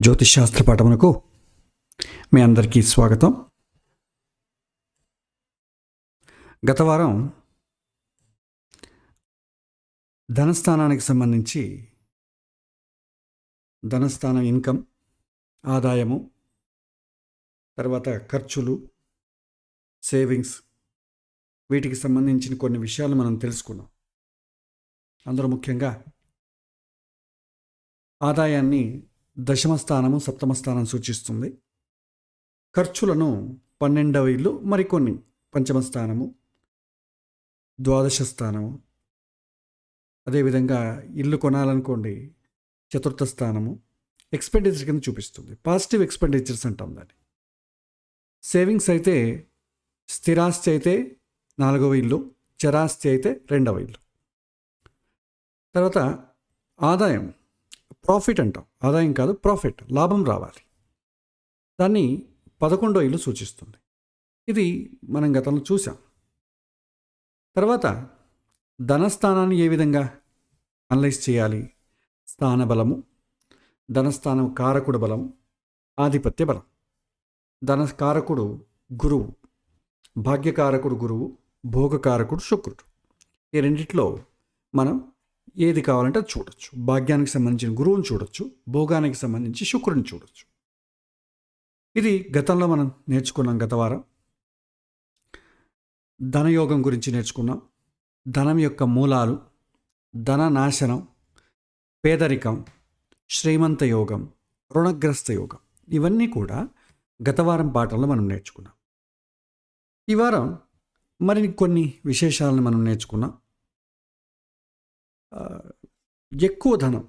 జ్యోతిష్ శాస్త్ర పాఠమునకు మీ అందరికీ స్వాగతం. గత వారం ధనస్థానానికి సంబంధించి ధనస్థానం ఇన్కమ్, ఆదాయము, తర్వాత ఖర్చులు, సేవింగ్స్, వీటికి సంబంధించిన కొన్ని విషయాలు మనం తెలుసుకున్నాం. అందులో ముఖ్యంగా ఆదాయాన్ని దశమ స్థానము, సప్తమ స్థానం సూచిస్తుంది. ఖర్చులను 12వ ఇల్లు, మరికొన్ని పంచమ స్థానము, ద్వాదశ స్థానము, అదేవిధంగా ఇల్లు కొనాలనుకోండి చతుర్థ స్థానము, ఎక్స్పెండిచర్ కింద చూపిస్తుంది. పాజిటివ్ ఎక్స్పెండిచర్స్ అంటాం దాన్ని. సేవింగ్స్ అయితే స్థిరాస్తి అయితే 4వ ఇల్లు, చరాస్తి అయితే 2వ ఇల్లు. తర్వాత ఆదాయం, ప్రాఫిట్ అంటాం. ఆదాయం కాదు, ప్రాఫిట్, లాభం రావాలి, దాన్ని 11వ ఇల్లు సూచిస్తుంది. ఇది మనం గతంలో చూసాం. తర్వాత ధనస్థానాన్ని ఏ విధంగా అనలైజ్ చేయాలి? స్థాన బలము, ధనస్థానం కారకుడు బలం, ఆధిపత్య బలం. ధనకారకుడు గురువు, భాగ్యకారకుడు గురువు, భోగకారకుడు శుక్రుడు. ఈ రెండిట్లో మనం ఏది కావాలంటే అది చూడొచ్చు. భాగ్యానికి సంబంధించిన గురువుని చూడొచ్చు, భోగానికి సంబంధించి శుక్రుడిని చూడొచ్చు. ఇది గతంలో మనం నేర్చుకున్నాం. గత వారం ధనయోగం గురించి నేర్చుకున్నాం. ధనం యొక్క మూలాలు, ధన నాశనం, పేదరికం, శ్రీమంత యోగం, రుణగ్రస్త యోగం, ఇవన్నీ కూడా గత వారం పాఠంలో మనం నేర్చుకున్నాం. ఈ వారం మరి కొన్ని విశేషాలను మనం నేర్చుకున్నాం. ఎక్కువ ధనం,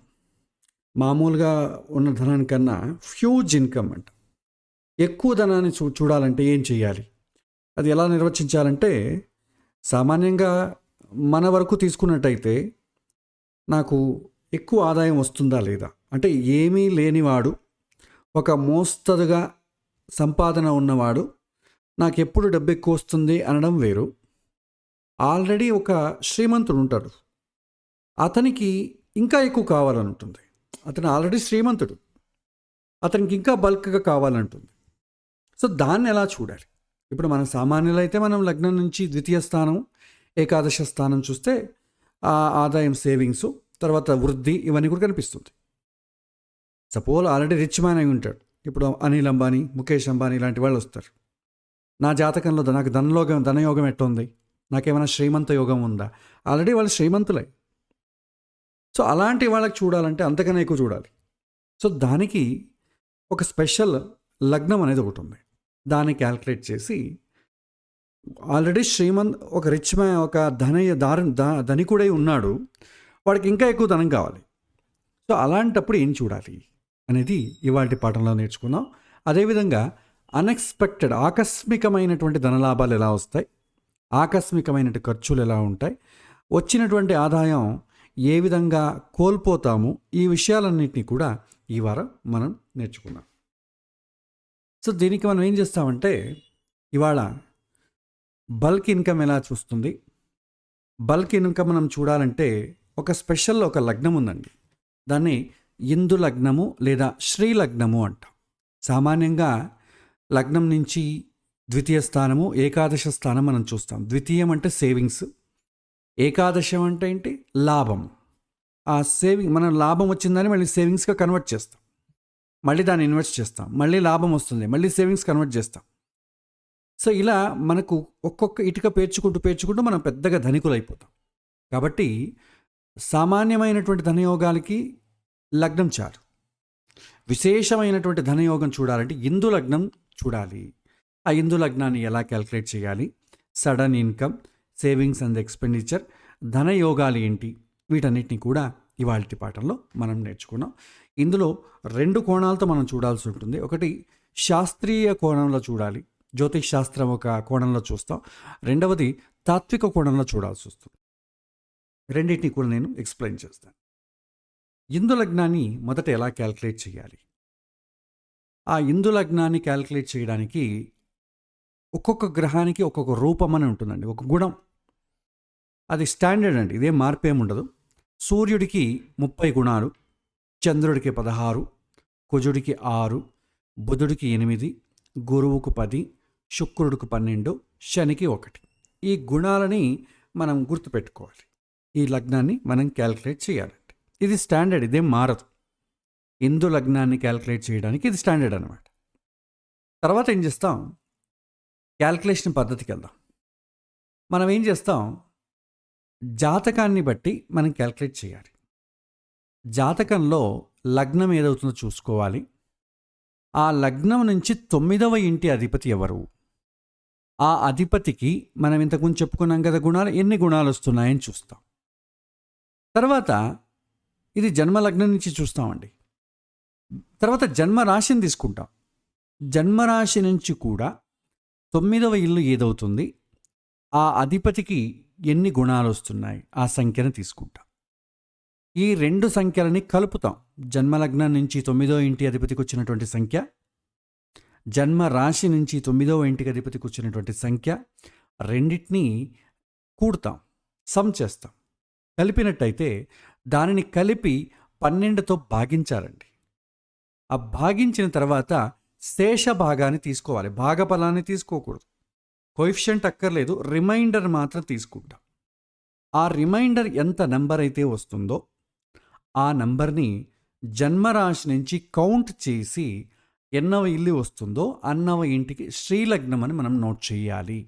మామూలుగా ఉన్న ధనానికన్నా హ్యూజ్ ఇన్కమ్ అంట. ఎక్కువ ధనాన్ని చూడాలంటే ఏం చేయాలి? అది ఎలా నిర్వచించాలంటే, సామాన్యంగా మన వరకు తీసుకున్నట్టయితే నాకు ఎక్కువ ఆదాయం వస్తుందా లేదా, అంటే ఏమీ లేనివాడు, ఒక మోస్తరుగా సంపాదన ఉన్నవాడు నాకు ఎప్పుడు డబ్బు ఎక్కువ వస్తుంది అనడం వేరు. ఆల్రెడీ ఒక శ్రీమంతుడు ఉంటాడు, అతనికి ఇంకా ఎక్కువ కావాలంటుంది. అతను ఆల్రెడీ శ్రీమంతుడు, అతనికి ఇంకా బల్క్గా కావాలంటుంది. సో దాన్ని ఎలా చూడాలి? ఇప్పుడు మన సామాన్యులు అయితే మనం లగ్నం నుంచి ద్వితీయ స్థానం, ఏకాదశ స్థానం చూస్తే ఆ ఆదాయం, సేవింగ్స్, తర్వాత వృద్ధి, ఇవన్నీ కూడా కనిపిస్తుంది. సపోజ్ ఆల్రెడీ రిచ్ మ్యాన్ అయి ఉంటాడు. ఇప్పుడు అనిల్ అంబానీ, ముఖేష్ అంబానీ ఇలాంటి వాళ్ళు వస్తారు. నా జాతకంలో నాకు ధనయోగం ఎట్టుంది, నాకేమైనా శ్రీమంత యోగం ఉందా? ఆల్రెడీ వాళ్ళు శ్రీమంతులే. సో అలాంటి వాళ్ళకి చూడాలంటే అంతకన్నా ఎక్కువ చూడాలి. సో దానికి ఒక స్పెషల్ లగ్నం అనేది ఒకటి ఉంది. దాన్ని క్యాల్కులేట్ చేసి ఆల్రెడీ ఒక రిచ్ మ్యాన్, ఒక ధనికుడై ఉన్నాడు, వాడికి ఇంకా ఎక్కువ ధనం కావాలి. సో అలాంటప్పుడు ఏం చూడాలి అనేది ఇవాళ పాఠంలో నేర్చుకున్నాం. అదేవిధంగా అన్ఎక్స్పెక్టెడ్, ఆకస్మికమైనటువంటి ధనలాభాలు ఎలా వస్తాయి, ఆకస్మికమైనటువంటి ఖర్చులు ఎలా ఉంటాయి, వచ్చినటువంటి ఆదాయం ఏ విధంగా కోల్పోతాము, ఈ విషయాలన్నింటినీ కూడా ఈ వారం మనం నేర్చుకున్నాం. సో దీనికి మనం ఏం చేస్తామంటే, ఇవాళ బల్క్ ఇన్కమ్ ఎలా చూస్తుంది, బల్క్ ఇన్కమ్ మనం చూడాలంటే ఒక స్పెషల్ ఒక లగ్నం ఉందండి. దాన్ని ఇందు లగ్నము లేదా శ్రీ లగ్నము అంటాం. సామాన్యంగా లగ్నం నుంచి ద్వితీయ స్థానము, ఏకాదశ స్థానం మనం చూస్తాం. ద్వితీయం అంటే సేవింగ్స్, ఏకాదశం అంటే ఏంటి? లాభం. ఆ సేవింగ్, మనం లాభం వచ్చిందని మళ్ళీ సేవింగ్స్గా కన్వర్ట్ చేస్తాం, మళ్ళీ దాన్ని ఇన్వెస్ట్ చేస్తాం, మళ్ళీ లాభం వస్తుంది, మళ్ళీ సేవింగ్స్ కన్వర్ట్ చేస్తాం. సో ఇలా మనకు ఒక్కొక్క ఇటుక పేర్చుకుంటూ మనం పెద్దగా ధనికులు అయిపోతాం. కాబట్టి సామాన్యమైనటువంటి ధనయోగాలకి లగ్నం చాలు. విశేషమైనటువంటి ధనయోగం చూడాలంటే ఇందు లగ్నం చూడాలి. ఆ ఇందు లగ్నాన్ని ఎలా క్యాల్కులేట్ చేయాలి, sudden income, savings and expenditure, ధనయోగాలు ఏంటి, వీటన్నిటిని కూడా ఇవాళ పాఠంలో మనం నేర్చుకున్నాం. ఇందులో 2 కోణాలతో మనం చూడాల్సి ఉంటుంది. ఒకటి శాస్త్రీయ కోణంలో చూడాలి, జ్యోతిష్ శాస్త్రం ఒక కోణంలో చూస్తాం. రెండవది తాత్విక కోణంలో చూడాల్సి వస్తుంది. రెండింటిని కూడా నేను ఎక్స్ప్లెయిన్ చేస్తాను. ఇందు లగ్నాన్ని మొదట ఎలా క్యాల్కులేట్ చేయాలి? ఆ ఇందు లగ్నాన్ని క్యాల్కులేట్ చేయడానికి ఒక్కొక్క గ్రహానికి ఒక్కొక్క రూపం అని ఉంటుందండి, ఒక గుణం. అది స్టాండర్డ్ అండి, ఇదే మార్పేం ఉండదు. సూర్యుడికి 30 గుణాలు, చంద్రుడికి 16, కుజుడికి 6, బుధుడికి 8, గురువుకు 10, శుక్రుడికి 12, శనికి 1. ఈ గుణాలని మనం గుర్తుపెట్టుకోవాలి. ఈ లగ్నాన్ని మనం క్యాలిక్యులేట్ చేయాలండి. ఇది స్టాండర్డ్, ఇదేం మారదు. హిందూ లగ్నాన్ని క్యాలిక్యులేట్ చేయడానికి ఇది స్టాండర్డ్ అనమాట. తర్వాత ఏం చేస్తాం, క్యాలిక్యులేషన్ పద్ధతికి వెళ్దాం. మనం ఏం చేస్తాం, జాతకాన్ని బట్టి మనం క్యాలిక్యులేట్ చేయాలి. జాతకంలో లగ్నం ఏదవుతుందో చూసుకోవాలి. ఆ లగ్నం నుంచి 9వ ఇంటి అధిపతి ఎవరు, ఆ అధిపతికి మనం ఇంతకుముందు చెప్పుకున్నాం కదా గుణాలు, ఎన్ని గుణాలు వస్తున్నాయని చూస్తాం. తర్వాత ఇది జన్మలగ్నం నుంచి చూస్తామండి. తర్వాత జన్మరాశిని తీసుకుంటాం. జన్మరాశి నుంచి కూడా 9వ ఇల్లు ఏదవుతుంది, ఆ అధిపతికి ఎన్ని గుణాలు వస్తున్నాయి, ఆ సంఖ్యను తీసుకుంటాం. ఈ 2 సంఖ్యలని కలుపుతాం. జన్మలగ్నం నుంచి 9వ ఇంటి అధిపతికి వచ్చినటువంటి సంఖ్య, జన్మరాశి నుంచి 9వ ఇంటికి అధిపతికి వచ్చినటువంటి సంఖ్య, రెండింటినీ కూడతాం, సమ్ చేస్తాం. కలిపినట్టయితే దానిని కలిపి 12తో భాగించాలండి. ఆ భాగించిన తర్వాత శేష భాగాన్ని తీసుకోవాలి. భాగఫలాన్ని తీసుకోకూడదు. కోఎఫిషియంట్ అక్కర్లేదు, రిమైండర్ మాత్రం తీసుకుంటాం. ఆ రిమైండర్ ఎంత నంబర్ అయితే వస్తుందో ఆ నంబర్ని జన్మరాశి నుంచి కౌంట్ చేసి ఎన్నవ ఇల్లు వస్తుందో అన్నవ ఇంటికి శ్రీలగ్నం అని మనం నోట్ చేయాలి.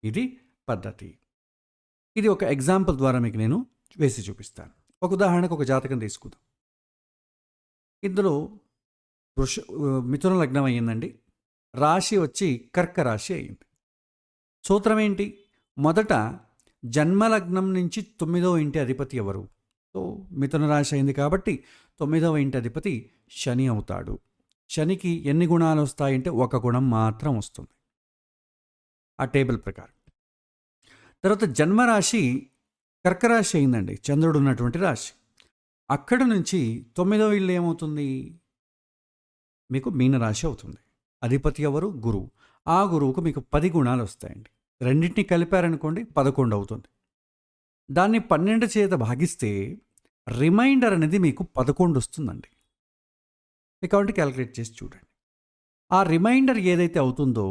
ఇది పద్ధతి. ఇది ఒక ఎగ్జాంపుల్ ద్వారా మీకు నేను వేసి చూపిస్తాను. ఒక ఉదాహరణకు ఒక జాతకం తీసుకుందాం. ఇందులో మిథున లగ్నం అయ్యిందండి. రాశి వచ్చి కర్క రాశి అయ్యింది. సూత్రం ఏంటి, మొదట జన్మలగ్నం నుంచి 9వ ఇంటి అధిపతి ఎవరు? సో మిథున రాశి అయింది కాబట్టి 9వ ఇంటి అధిపతి శని అవుతాడు. శనికి ఎన్ని గుణాలు వస్తాయంటే 1 గుణం మాత్రం వస్తుంది ఆ టేబుల్ ప్రకారం. తర్వాత జన్మరాశి కర్కరాశి అయిందండి, చంద్రుడు ఉన్నటువంటి రాశి. అక్కడ నుంచి 9వ ఇల్లు ఏమవుతుంది, మీకు మీనరాశి అవుతుంది. అధిపతి ఎవరు? గురువు. ఆ గురువుకు మీకు 10 గుణాలు వస్తాయండి. రెండింటిని కలిపారనుకోండి 11 అవుతుంది. దాన్ని 12 చేత భాగిస్తే రిమైండర్ అనేది మీకు 11 వస్తుందండి. మీకు కాబట్టి క్యాలిక్యులేట్ చేసి చూడండి. ఆ రిమైండర్ ఏదైతే అవుతుందో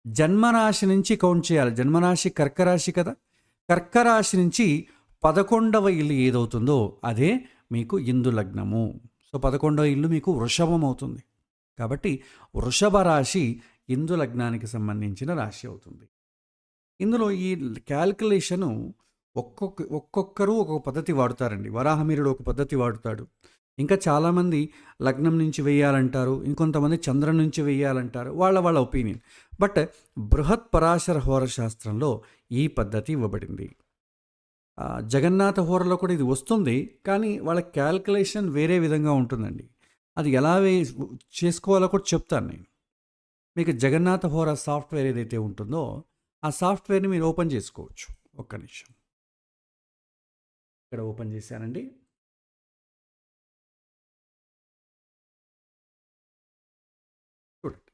జన్మరాశి నుంచి కౌంట్ చేయాలి. జన్మరాశి కర్కరాశి కదా, కర్కరాశి నుంచి 11వ ఇల్లు ఏదవుతుందో అదే మీకు ఇందు లగ్నము. సో 11వ ఇల్లు మీకు వృషభం అవుతుంది. కాబట్టి వృషభ రాశి ఇందు లగ్నానికి సంబంధించిన రాశి అవుతుంది. ఇందులో ఈ క్యాల్కులేషను ఒక్కొక్కరు ఒక్కొక్క పద్ధతి వాడుతారండి. వరాహమిరుడు ఒక పద్ధతి వాడుతాడు. ఇంకా చాలామంది లగ్నం నుంచి వేయాలంటారు, ఇంకొంతమంది చంద్రం నుంచి వేయాలంటారు. వాళ్ళ ఒపీనియన్. బట్ బృహత్ పరాశర హోరశాస్త్రంలో ఈ పద్ధతి ఇవ్వబడింది. జగన్నాథ హోరలో కూడా ఇది వస్తుంది, కానీ వాళ్ళ క్యాల్కులేషన్ వేరే విధంగా ఉంటుందండి. అది ఎలా చేసుకోవాలో కూడా చెప్తాను నేను మీకు. జగన్నాథ హోర సాఫ్ట్వేర్ ఏదైతే ఉంటుందో ఆ సాఫ్ట్వేర్ని మీరు ఓపెన్ చేసుకోవచ్చు. ఒక్క నిమిషం, ఇక్కడ ఓపెన్ చేశానండి. చూడండి,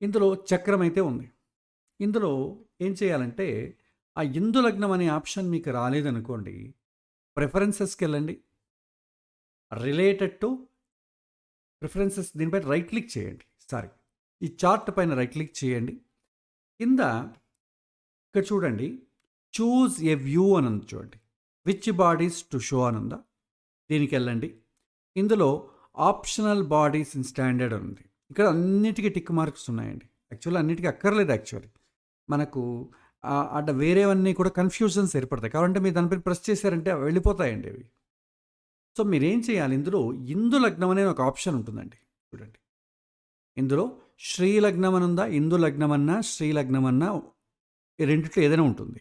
ఇందులో చక్రం అయితే ఉంది. ఇందులో ఏం చేయాలంటే ఆ ఇందు లగ్నం అనే ఆప్షన్ మీకు రాలేదనుకోండి, ప్రిఫరెన్సెస్కి వెళ్ళండి. రిలేటెడ్ టు ప్రిఫరెన్సెస్, దీనిపై రైట్ క్లిక్ చేయండి. ఈ చార్ట్ పైన రైట్ క్లిక్ చేయండి. కింద ఇక్కడ చూడండి, చూజ్ ఏ వ్యూ అని ఉంది చూడండి. విచ్ బాడీస్ టు షో అని ఉందా, దీనికి వెళ్ళండి. ఇందులో ఆప్షనల్ బాడీస్ ఇన్ స్టాండర్డ్ అని ఉంది. ఇక్కడ అన్నిటికీ టిక్ మార్క్స్ ఉన్నాయండి. యాక్చువల్లీ అన్నిటికీ అక్కర్లేదు. యాక్చువల్లీ మనకు అట్లా వేరేవన్నీ కూడా కన్ఫ్యూజన్స్ ఏర్పడతాయి. కాబట్టి మీరు దానిపై ప్రెస్ చేశారంటే వెళ్ళిపోతాయండి అవి. సో మీరేం చేయాలి, ఇందులో ఇందు లగ్నం అనే ఒక ఆప్షన్ ఉంటుందండి. చూడండి, ఇందులో శ్రీలగ్నం అని ఉందా, ఇందు లగ్నం అన్నా శ్రీలగ్నం అన్నా ఈ రెండిట్లో ఏదైనా ఉంటుంది.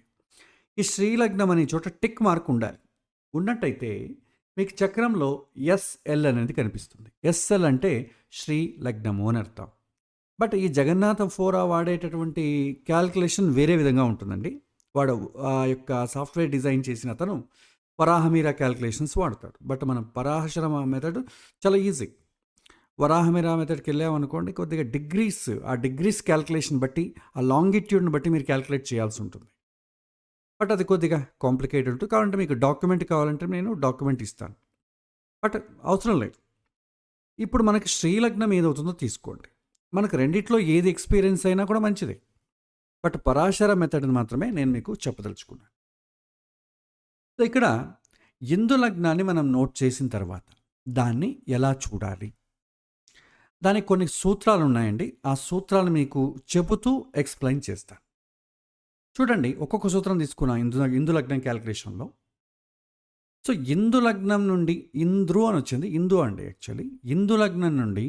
ఈ శ్రీలగ్నం అనే చోట టిక్ మార్క్ ఉండాలి. ఉన్నట్టయితే మీకు చక్రంలో ఎస్ఎల్ అనేది కనిపిస్తుంది. ఎస్ఎల్ అంటే శ్రీ లగ్నము అని అర్థం. బట్ ఈ జగన్నాథ ఫోరా వాడేటటువంటి క్యాల్కులేషన్ వేరే విధంగా ఉంటుందండి. వాడు ఆ యొక్క సాఫ్ట్వేర్ డిజైన్ చేసిన అతను వరాహమీరా క్యాల్కులేషన్స్ వాడతాడు. బట్ మనం పరాశర మెథడ్ చాలా ఈజీ. వరాహమీరా మెథడ్కి వెళ్ళామనుకోండి, కొద్దిగా డిగ్రీస్, ఆ డిగ్రీస్ క్యాల్కులేషన్ బట్టి, ఆ లాంగిట్యూడ్ని బట్టి మీరు క్యాల్కులేట్ చేయాల్సి ఉంటుంది. బట్ అది కొద్దిగా కాంప్లికేటెడ్ ఉంటుంది. కాబట్టి మీకు డాక్యుమెంట్ కావాలంటే నేను డాక్యుమెంట్ ఇస్తాను. బట్ అవసరం లేదు. ఇప్పుడు మనకి శ్రీలగ్నం ఏదవుతుందో తీసుకోండి. మనకు రెండిట్లో ఏది ఎక్స్పీరియన్స్ అయినా కూడా మంచిదే. బట్ పరాశర మెథడ్ని మాత్రమే నేను మీకు చెప్పదలుచుకున్నాను. సో ఇక్కడ ఇందు లగ్నాన్ని మనం నోట్ చేసిన తర్వాత దాన్ని ఎలా చూడాలి, దానికి కొన్ని సూత్రాలు ఉన్నాయండి. ఆ సూత్రాలు మీకు చెబుతూ ఎక్స్ప్లెయిన్ చేస్తాను. చూడండి, ఒక్కొక్క సూత్రం తీసుకున్నా ఇందు లగ్నం క్యాలిక్యులేషన్లో. సో ఇందు లగ్నం నుండి ఇంద్రు అని వచ్చింది, ఇందు అండి యాక్చువల్లీ. ఇందు లగ్నం నుండి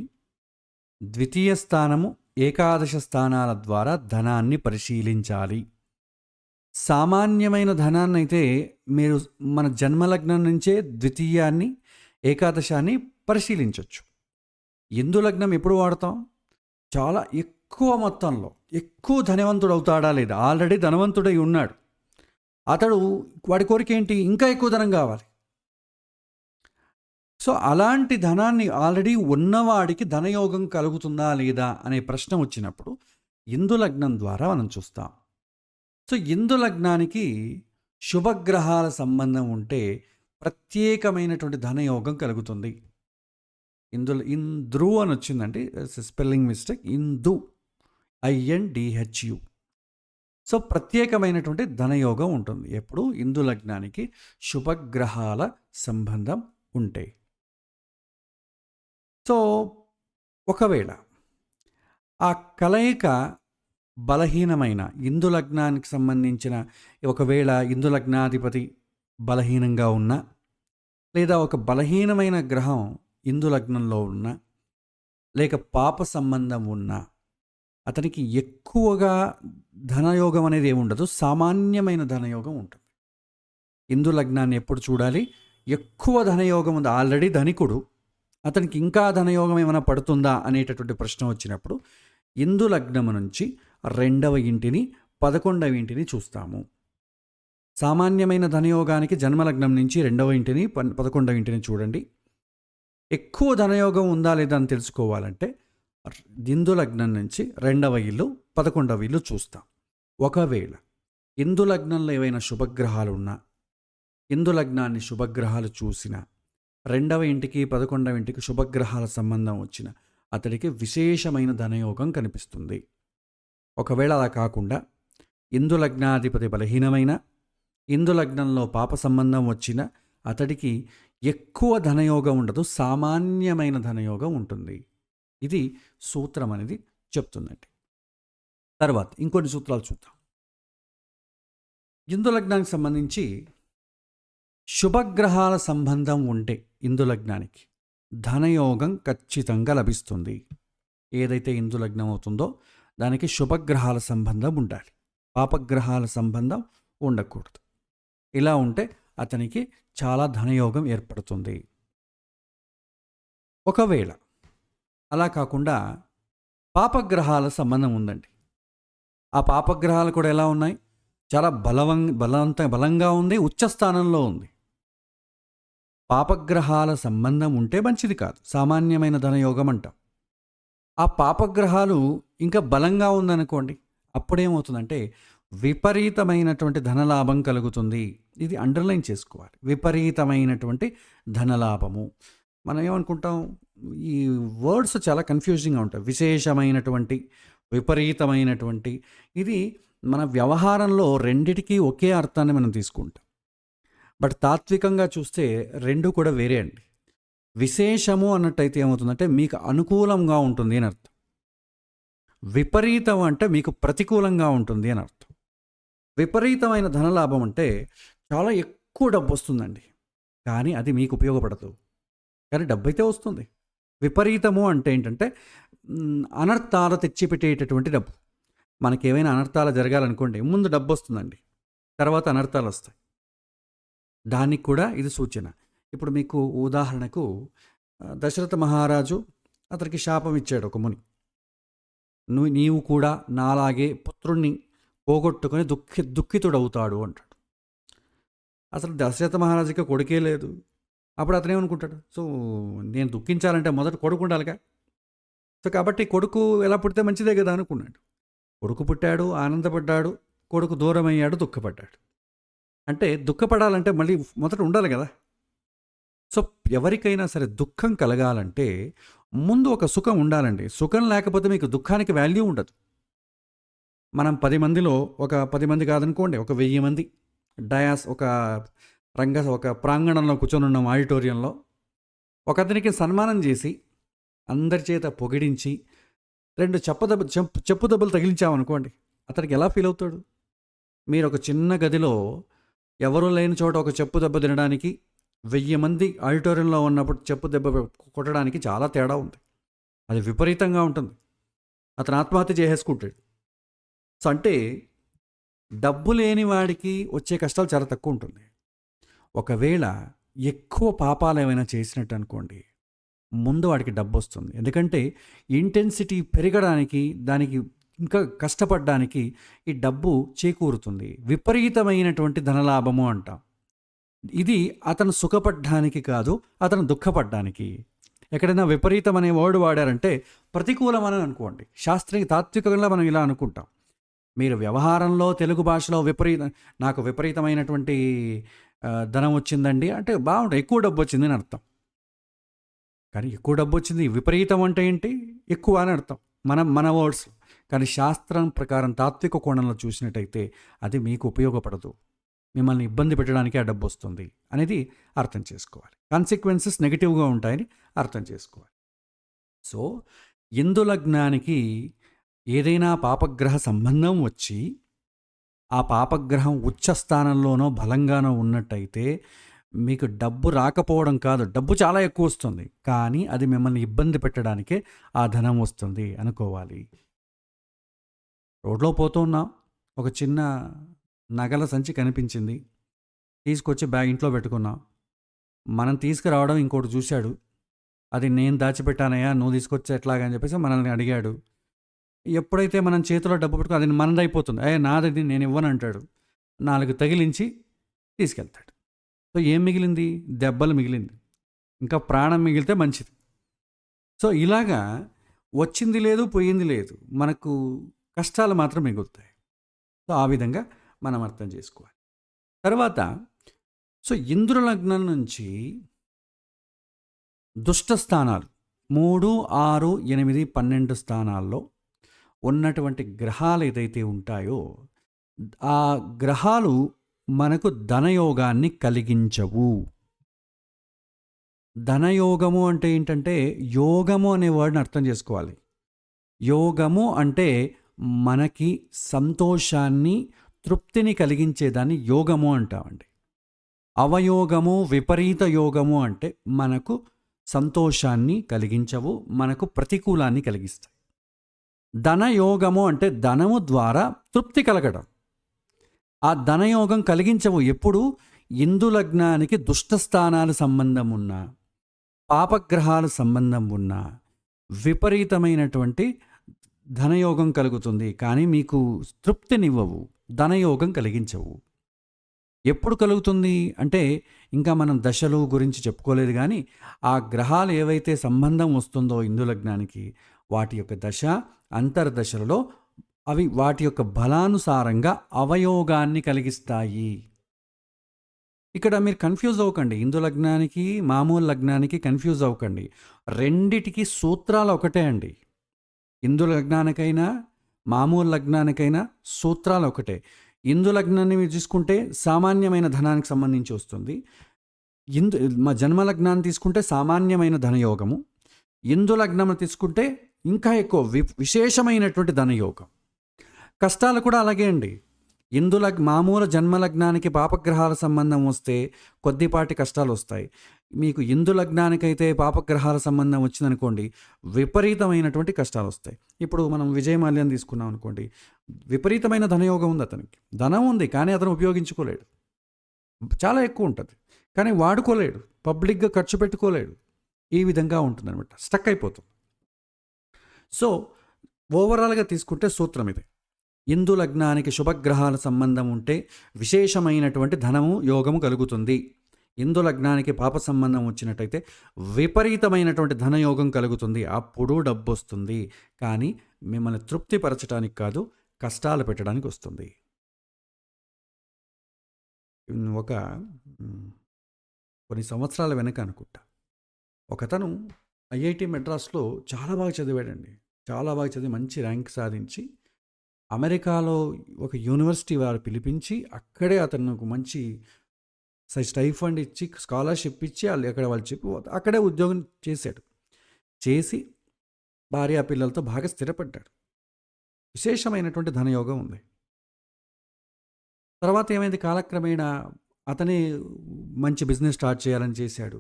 ద్వితీయ స్థానము ఏకాదశ స్థానాల ద్వారా ధనాన్ని పరిశీలించాలి. సామాన్యమైన ధనాన్ని అయితే మీరు మన జన్మలగ్నం నుంచే ద్వితీయాన్ని ఏకాదశాన్ని పరిశీలించవచ్చు. ఇందు లగ్నం ఎప్పుడు వాడతాం? చాలా ఎక్కువ మొత్తంలో ఎక్కువ ధనవంతుడు అవుతాడా లేదా, ఆల్రెడీ ధనవంతుడై ఉన్నాడు, అతడు వాడి కోరిక ఏంటి, ఇంకా ఎక్కువ ధనం కావాలి. సో అలాంటి ధనాన్ని ఆల్రెడీ ఉన్నవాడికి ధనయోగం కలుగుతుందా లేదా అనే ప్రశ్న వచ్చినప్పుడు ఇందు లగ్నం ద్వారా మనం చూస్తాం. సో ఇందు లగ్నానికి శుభగ్రహాల సంబంధం ఉంటే ప్రత్యేకమైనటువంటి ధనయోగం కలుగుతుంది. ఇంద్రు అని వచ్చిందండి, స్పెల్లింగ్ మిస్టేక్, ఇందు, INDHU. సో ప్రత్యేకమైనటువంటి ధనయోగం ఉంటుంది ఎప్పుడు ఇందు లగ్నానికి శుభగ్రహాల సంబంధం ఉంటే. సో ఒకవేళ ఆ కలయిక బలహీనమైన ఇందు లగ్నానికి సంబంధించిన, ఒకవేళ ఇందు లగ్నాధిపతి బలహీనంగా ఉన్నా, లేదా ఒక బలహీనమైన గ్రహం ఇందు లగ్నంలో ఉన్నా, లేక పాప సంబంధం ఉన్నా, అతనికి ఎక్కువగా ధనయోగం అనేది ఏముండదు, సామాన్యమైన ధనయోగం ఉంటుంది. ఇందు లగ్నాన్ని ఎప్పుడు చూడాలి? ఎక్కువ ధనయోగం ఉంది, ఆల్రెడీ ధనికుడు, అతనికి ఇంకా ధనయోగం ఏమైనా పడుతుందా అనేటటువంటి ప్రశ్న వచ్చినప్పుడు ఇందు లగ్నము నుంచి 2వ ఇంటిని 11వ ఇంటిని చూస్తాము. సామాన్యమైన ధనయోగానికి జన్మలగ్నం నుంచి 2వ ఇంటిని 11వ ఇంటిని చూడండి. ఎక్కువ ధనయోగం ఉందా లేదా అని తెలుసుకోవాలంటే ఇందు లగ్నం నుంచి 2వ ఇల్లు 11వ ఇల్లు చూస్తాం. ఒకవేళ ఇందు లగ్నంలో ఏవైనా శుభగ్రహాలు ఉన్నా, ఇందు లగ్నాన్ని శుభగ్రహాలు చూసిన, 2వ ఇంటికి 11వ ఇంటికి శుభగ్రహాల సంబంధం వచ్చిన అతడికి విశేషమైన ధనయోగం కనిపిస్తుంది. ఒకవేళ అలా కాకుండా ఇందు లగ్నాధిపతి బలహీనమైన, ఇందు లగ్నంలో పాప సంబంధం వచ్చిన అతడికి ఎక్కువ ధనయోగం ఉండదు, సామాన్యమైన ధనయోగం ఉంటుంది. ఇది సూత్రం అనేది చెప్తుందండి. తర్వాత ఇంకొన్ని సూత్రాలు చూద్దాం. ఇందు లగ్నానికి సంబంధించి శుభగ్రహాల సంబంధం ఉంటే ఇందు లగ్నానికి ధనయోగం ఖచ్చితంగా లభిస్తుంది. ఏదైతే ఇందు లగ్నం అవుతుందో దానికి శుభగ్రహాల సంబంధం ఉండాలి, పాపగ్రహాల సంబంధం ఉండకూడదు. ఇలా ఉంటే అతనికి చాలా ధనయోగం ఏర్పడుతుంది. ఒకవేళ అలా కాకుండా పాపగ్రహాల సంబంధం ఉందండి, ఆ పాపగ్రహాలు కూడా ఎలా ఉన్నాయి? చాలా బలంగా ఉంది, ఉచ్చస్థానంలో ఉంది. పాపగ్రహాల సంబంధం ఉంటే మంచిది కాదు, సామాన్యమైన ధనయోగం అంటాం. ఆ పాపగ్రహాలు ఇంకా బలంగా ఉందనుకోండి, అప్పుడేమవుతుందంటే విపరీతమైనటువంటి ధనలాభం కలుగుతుంది. ఇది అండర్లైన్ చేసుకోవాలి, విపరీతమైనటువంటి ధనలాభము. మనం ఏమనుకుంటాం, ఈ వర్డ్స్ చాలా కన్ఫ్యూజింగ్గా ఉంటాయి. విశేషమైనటువంటి, విపరీతమైనటువంటి, ఇది మన వ్యవహారంలో రెండిటికి ఒకే అర్థాన్ని మనం తీసుకుంటాం. బట్ తాత్వికంగా చూస్తే రెండు కూడా వేరే అండి. విశేషము అన్నట్టయితే ఏమవుతుందంటే మీకు అనుకూలంగా ఉంటుంది అని అర్థం, విపరీతం అంటే మీకు ప్రతికూలంగా ఉంటుంది అని అర్థం. విపరీతమైన ధనలాభం అంటే చాలా ఎక్కువ డబ్బు వస్తుందండి, కానీ అది మీకు ఉపయోగపడదు, కానీ డబ్బు అయితే వస్తుంది. విపరీతము అంటే ఏంటంటే అనర్థాలు తెచ్చిపెట్టేటటువంటి డబ్బు. మనకి ఏమైనా అనర్థాలు జరగాలనుకోండి, ముందు డబ్బు వస్తుందండి, తర్వాత అనర్థాలు వస్తాయి. దానికి కూడా ఇది సూచన. ఇప్పుడు మీకు ఉదాహరణకు దశరథ మహారాజు అతనికి శాపం ఇచ్చాడు ఒక ముని, నీవు కూడా నాలాగే పుత్రుణ్ణి పోగొట్టుకొని దుఃఖితుడవుతాడు అంటాడు. అసలు దశరథ మహారాజుకి కొడుకే లేదు. అప్పుడు అతను ఏమనుకుంటాడు, సో నేను దుఃఖించాలంటే మొదట కొడుకు ఉండాలిగా, సో కాబట్టి కొడుకు ఎలా పుడితే మంచిదే కదా అనుకున్నాడు. కొడుకు పుట్టాడు, ఆనందపడ్డాడు, కొడుకు దూరం అయ్యాడు, దుఃఖపడ్డాడు. అంటే దుఃఖపడాలంటే మళ్ళీ మొదట ఉండాలి కదా. సో ఎవరికైనా సరే దుఃఖం కలగాలంటే ముందు ఒక సుఖం ఉండాలండి. సుఖం లేకపోతే మీకు దుఃఖానికి వాల్యూ ఉండదు. మనం 10 మందిలో ఒక 10 మంది కాదనుకోండి, ఒక 1000 మంది ఒక ప్రాంగణంలో కూర్చొని ఉన్నాం ఆడిటోరియంలో. ఒకతనికి సన్మానం చేసి, అందరి చేత పొగిడించి, 2 చెప్పు దెబ్బలు తగిలించామనుకోండి, అతనికి ఎలా ఫీల్ అవుతాడు? మీరు ఒక చిన్న గదిలో ఎవరూ లేని చోట ఒక చెప్పు దెబ్బ తినడానికి, 1000 మంది ఆడిటోరియంలో ఉన్నప్పుడు చెప్పు దెబ్బ కొట్టడానికి చాలా తేడా ఉంది. అది విపరీతంగా ఉంటుంది. అతను ఆత్మహత్య చేసేసుకుంటాడు. సో అంటే డబ్బు లేని వాడికి వచ్చే కష్టాలు చాలా తక్కువ ఉంటుంది. ఒకవేళ ఎక్కువ పాపాలు ఏమైనా చేసినట్టు అనుకోండి, ముందు వాడికి డబ్బు వస్తుంది. ఎందుకంటే ఇంటెన్సిటీ పెరగడానికి, దానికి ఇంకా కష్టపడడానికి ఈ డబ్బు చేకూరుతుంది. విపరీతమైనటువంటి ధనలాభము అంటాం. ఇది అతను సుఖపడ్డానికి కాదు, అతను దుఃఖపడ్డానికి. ఎక్కడైనా విపరీతం అనే వర్డ్ వాడారంటే ప్రతికూలం అని అనుకోండి. తాత్వికంగా మనం ఇలా అనుకుంటాం. మీరు వ్యవహారంలో తెలుగు భాషలో నాకు విపరీతమైనటువంటి ధనం వచ్చిందండి అంటే బాగుంటుంది, ఎక్కువ డబ్బు వచ్చింది అని అర్థం. కానీ ఎక్కువ డబ్బు వచ్చింది, విపరీతం అంటే ఏంటి? ఎక్కువ అని అర్థం మన వర్డ్స్. కానీ శాస్త్రం ప్రకారం తాత్విక కోణంలో చూసినట్టయితే అది మీకు ఉపయోగపడదు, మిమ్మల్ని ఇబ్బంది పెట్టడానికి ఆ డబ్బు వస్తుంది అనేది అర్థం చేసుకోవాలి. కాన్సిక్వెన్సెస్ నెగిటివ్గా ఉంటాయని అర్థం చేసుకోవాలి. సో ఇందు లగ్నానికి ఏదైనా పాపగ్రహ సంబంధం వచ్చి ఆ పాపగ్రహం ఉచ్చ స్థానంలోనో బలంగానో ఉన్నట్టయితే మీకు డబ్బు రాకపోవడం కాదు, డబ్బు చాలా ఎక్కువ వస్తుంది, కానీ అది మిమ్మల్ని ఇబ్బంది పెట్టడానికే ఆ ధనం వస్తుంది అనుకోవాలి. రోడ్లో పోతూ ఉన్నాం, ఒక చిన్న నగల సంచి కనిపించింది, తీసుకొచ్చి ఇంట్లో పెట్టుకున్నాం. మనం తీసుకురావడం ఇంకోటి చూశాడు, అది నేను దాచిపెట్టానయ్యా నువ్వు తీసుకొచ్చి ఎట్లాగని చెప్పేసి మనల్ని అడిగాడు. ఎప్పుడైతే మనం చేతిలో డబ్బు పెట్టుకుని అది మనది అయిపోతుంది, నాది నేను ఇవ్వను అంటాడు. 4 తగిలించి తీసుకెళ్తాడు. సో ఏం మిగిలింది? దెబ్బలు మిగిలింది. ఇంకా ప్రాణం మిగిలితే మంచిది. సో ఇలాగా వచ్చింది లేదు, పోయింది లేదు, మనకు కష్టాలు మాత్రం మిగులుతాయి. సో ఆ విధంగా మనం అర్థం చేసుకోవాలి. తర్వాత ఇంద్ర లగ్నం నుంచి దుష్ట స్థానాలు 3, 6, 8, 12 స్థానాల్లో ఉన్నటువంటి గ్రహాలు ఏదైతే ఉంటాయో ఆ గ్రహాలు మనకు ధనయోగాన్ని కలిగించవు. ధనయోగము అంటే ఏంటంటే, యోగము అనే వర్డ్ని అర్థం చేసుకోవాలి. యోగము అంటే మనకి సంతోషాన్ని, తృప్తిని కలిగించేదాన్ని యోగము అంటామండి. అవయోగము, విపరీత యోగము అంటే మనకు సంతోషాన్ని కలిగించవు, మనకు ప్రతికూలాన్ని కలిగిస్తాయి. ధనయోగము అంటే ధనము ద్వారా తృప్తి కలగడం. ఆ ధనయోగం కలిగించవు ఎప్పుడు? ఇందు లగ్నానికి దుష్ట స్థానాలు సంబంధం ఉన్నా, పాపగ్రహాల సంబంధం ఉన్నా విపరీతమైనటువంటి ధనయోగం కలుగుతుంది, కానీ మీకు తృప్తినివ్వవు, ధనయోగం కలిగించవు. ఎప్పుడు కలుగుతుంది అంటే, ఇంకా మనం దశలు గురించి చెప్పుకోలేదు, కానీ ఆ గ్రహాలు ఏవైతే సంబంధం వస్తుందో ఇందు లగ్నానికి, వాటి యొక్క దశ అంతర్దశలలో అవి వాటి యొక్క బలానుసారంగా అవయోగాన్ని కలిగిస్తాయి. ఇక్కడ మీరు కన్ఫ్యూజ్ అవ్వకండి, ఇందు లగ్నానికి మామూలు లగ్నానికి కన్ఫ్యూజ్ అవ్వకండి. రెండిటికి సూత్రాలు ఒకటే అండి. ఇందు లగ్నానికైనా మామూలు లగ్నానికైనా సూత్రాలు ఒకటే. ఇందు లగ్నాన్ని మీరు చూసుకుంటే సామాన్యమైన ధనానికి సంబంధించి వస్తుంది. మా జన్మ లగ్నాన్ని తీసుకుంటే సామాన్యమైన ధనయోగము. ఇందు లగ్నం తీసుకుంటే ఇంకా ఎక్కువ విశేషమైనటువంటి ధనయోగం. కష్టాలు కూడా అలాగే అండి. మామూలు జన్మలగ్నానికి పాపగ్రహాల సంబంధం వస్తే కొద్దిపాటి కష్టాలు వస్తాయి. మీకు ఇందు లగ్నానికైతే పాపగ్రహాల సంబంధం వచ్చిందనుకోండి, విపరీతమైనటువంటి కష్టాలు వస్తాయి. ఇప్పుడు మనం విజయమాల్యం తీసుకున్నాం అనుకోండి, విపరీతమైన ధనయోగం ఉంది, అతనికి ధనం ఉంది, కానీ అతను ఉపయోగించుకోలేడు. చాలా ఎక్కువ ఉంటుంది, కానీ వాడుకోలేడు, పబ్లిక్గా ఖర్చు పెట్టుకోలేడు. ఈ విధంగా ఉంటుందన్నమాట, స్టక్ అయిపోతుంది. సో ఓవరాల్గా తీసుకుంటే సూత్రం ఇది. ఇందు లగ్నానికి శుభగ్రహాల సంబంధం ఉంటే విశేషమైనటువంటి ధనము, యోగము కలుగుతుంది. ఇందు లగ్నానికి పాప సంబంధం వచ్చినట్టయితే విపరీతమైనటువంటి ధనయోగం కలుగుతుంది. అప్పుడు డబ్బు వస్తుంది, కానీ మిమ్మల్ని తృప్తిపరచడానికి కాదు, కష్టాలు పెట్టడానికి వస్తుంది. కొన్ని సంవత్సరాల వెనక అనుకుంటా, ఒకతను ఐఐటి మెడ్రాస్లో చాలా బాగా చదివాడండి. చాలా బాగా చదివి మంచి ర్యాంక్ సాధించి అమెరికాలో ఒక యూనివర్సిటీ వారు పిలిపించి అక్కడే అతనికి మంచి స్టైఫండ్ ఇచ్చి స్కాలర్షిప్ ఇచ్చి అక్కడ వాళ్ళు చెప్పి అక్కడే ఉద్యోగం చేశాడు. చేసి భార్య పిల్లలతో బాగా స్థిరపడ్డాడు. విశేషమైనటువంటి ధనయోగం ఉంది. తర్వాత ఏమైంది, కాలక్రమేణా అతనే మంచి బిజినెస్ స్టార్ట్ చేయాలని చేశాడు.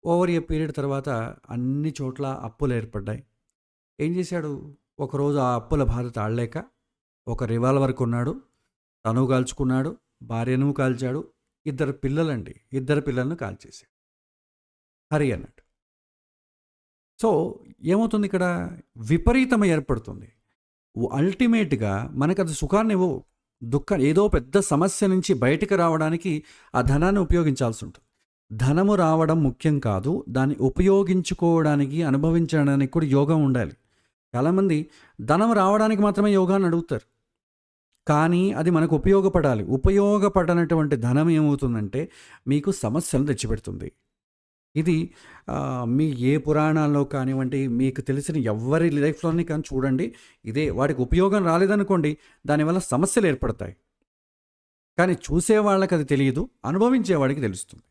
ఓవర్ ఏ పీరియడ్ తర్వాత అన్ని చోట్ల అప్పులు ఏర్పడ్డాయి. ఏం చేశాడు, ఒకరోజు ఆ అప్పుల బాధ తాళలేక ఒక రివాల్వర్ కొన్నాడు, తను కాల్చుకున్నాడు, భార్యను కాల్చాడు, ఇద్దరు పిల్లలను కాల్చేశాడు. హరి అన్నాడు. సో ఏమవుతుంది ఇక్కడ, విపరీతం ఏర్పడుతుంది. అల్టిమేట్గా మనకు అది సుఖాన్ని ఇవ్వవు, ఏదో పెద్ద సమస్య నుంచి బయటికి రావడానికి ఆ ధనాన్ని ఉపయోగించాల్సి ఉంటుంది. ధనము రావడం ముఖ్యం కాదు, దాన్ని ఉపయోగించుకోవడానికి అనుభవించడానికి కూడా యోగం ఉండాలి. చాలామంది ధనం రావడానికి మాత్రమే యోగాన్ని అడుగుతారు, కానీ అది మనకు ఉపయోగపడాలి. ఉపయోగపడనటువంటి ధనం ఏమవుతుందంటే మీకు సమస్యలను తెచ్చిపెడుతుంది. ఇది మీ ఏ పురాణాల్లో కానివ్వండి, మీకు తెలిసిన ఎవరి లైఫ్లోని కానీ చూడండి, ఇదే. వాడికి ఉపయోగం రాలేదనుకోండి, దానివల్ల సమస్యలు ఏర్పడతాయి. కానీ చూసేవాళ్ళకి అది తెలియదు, అనుభవించేవాడికి తెలుస్తుంది.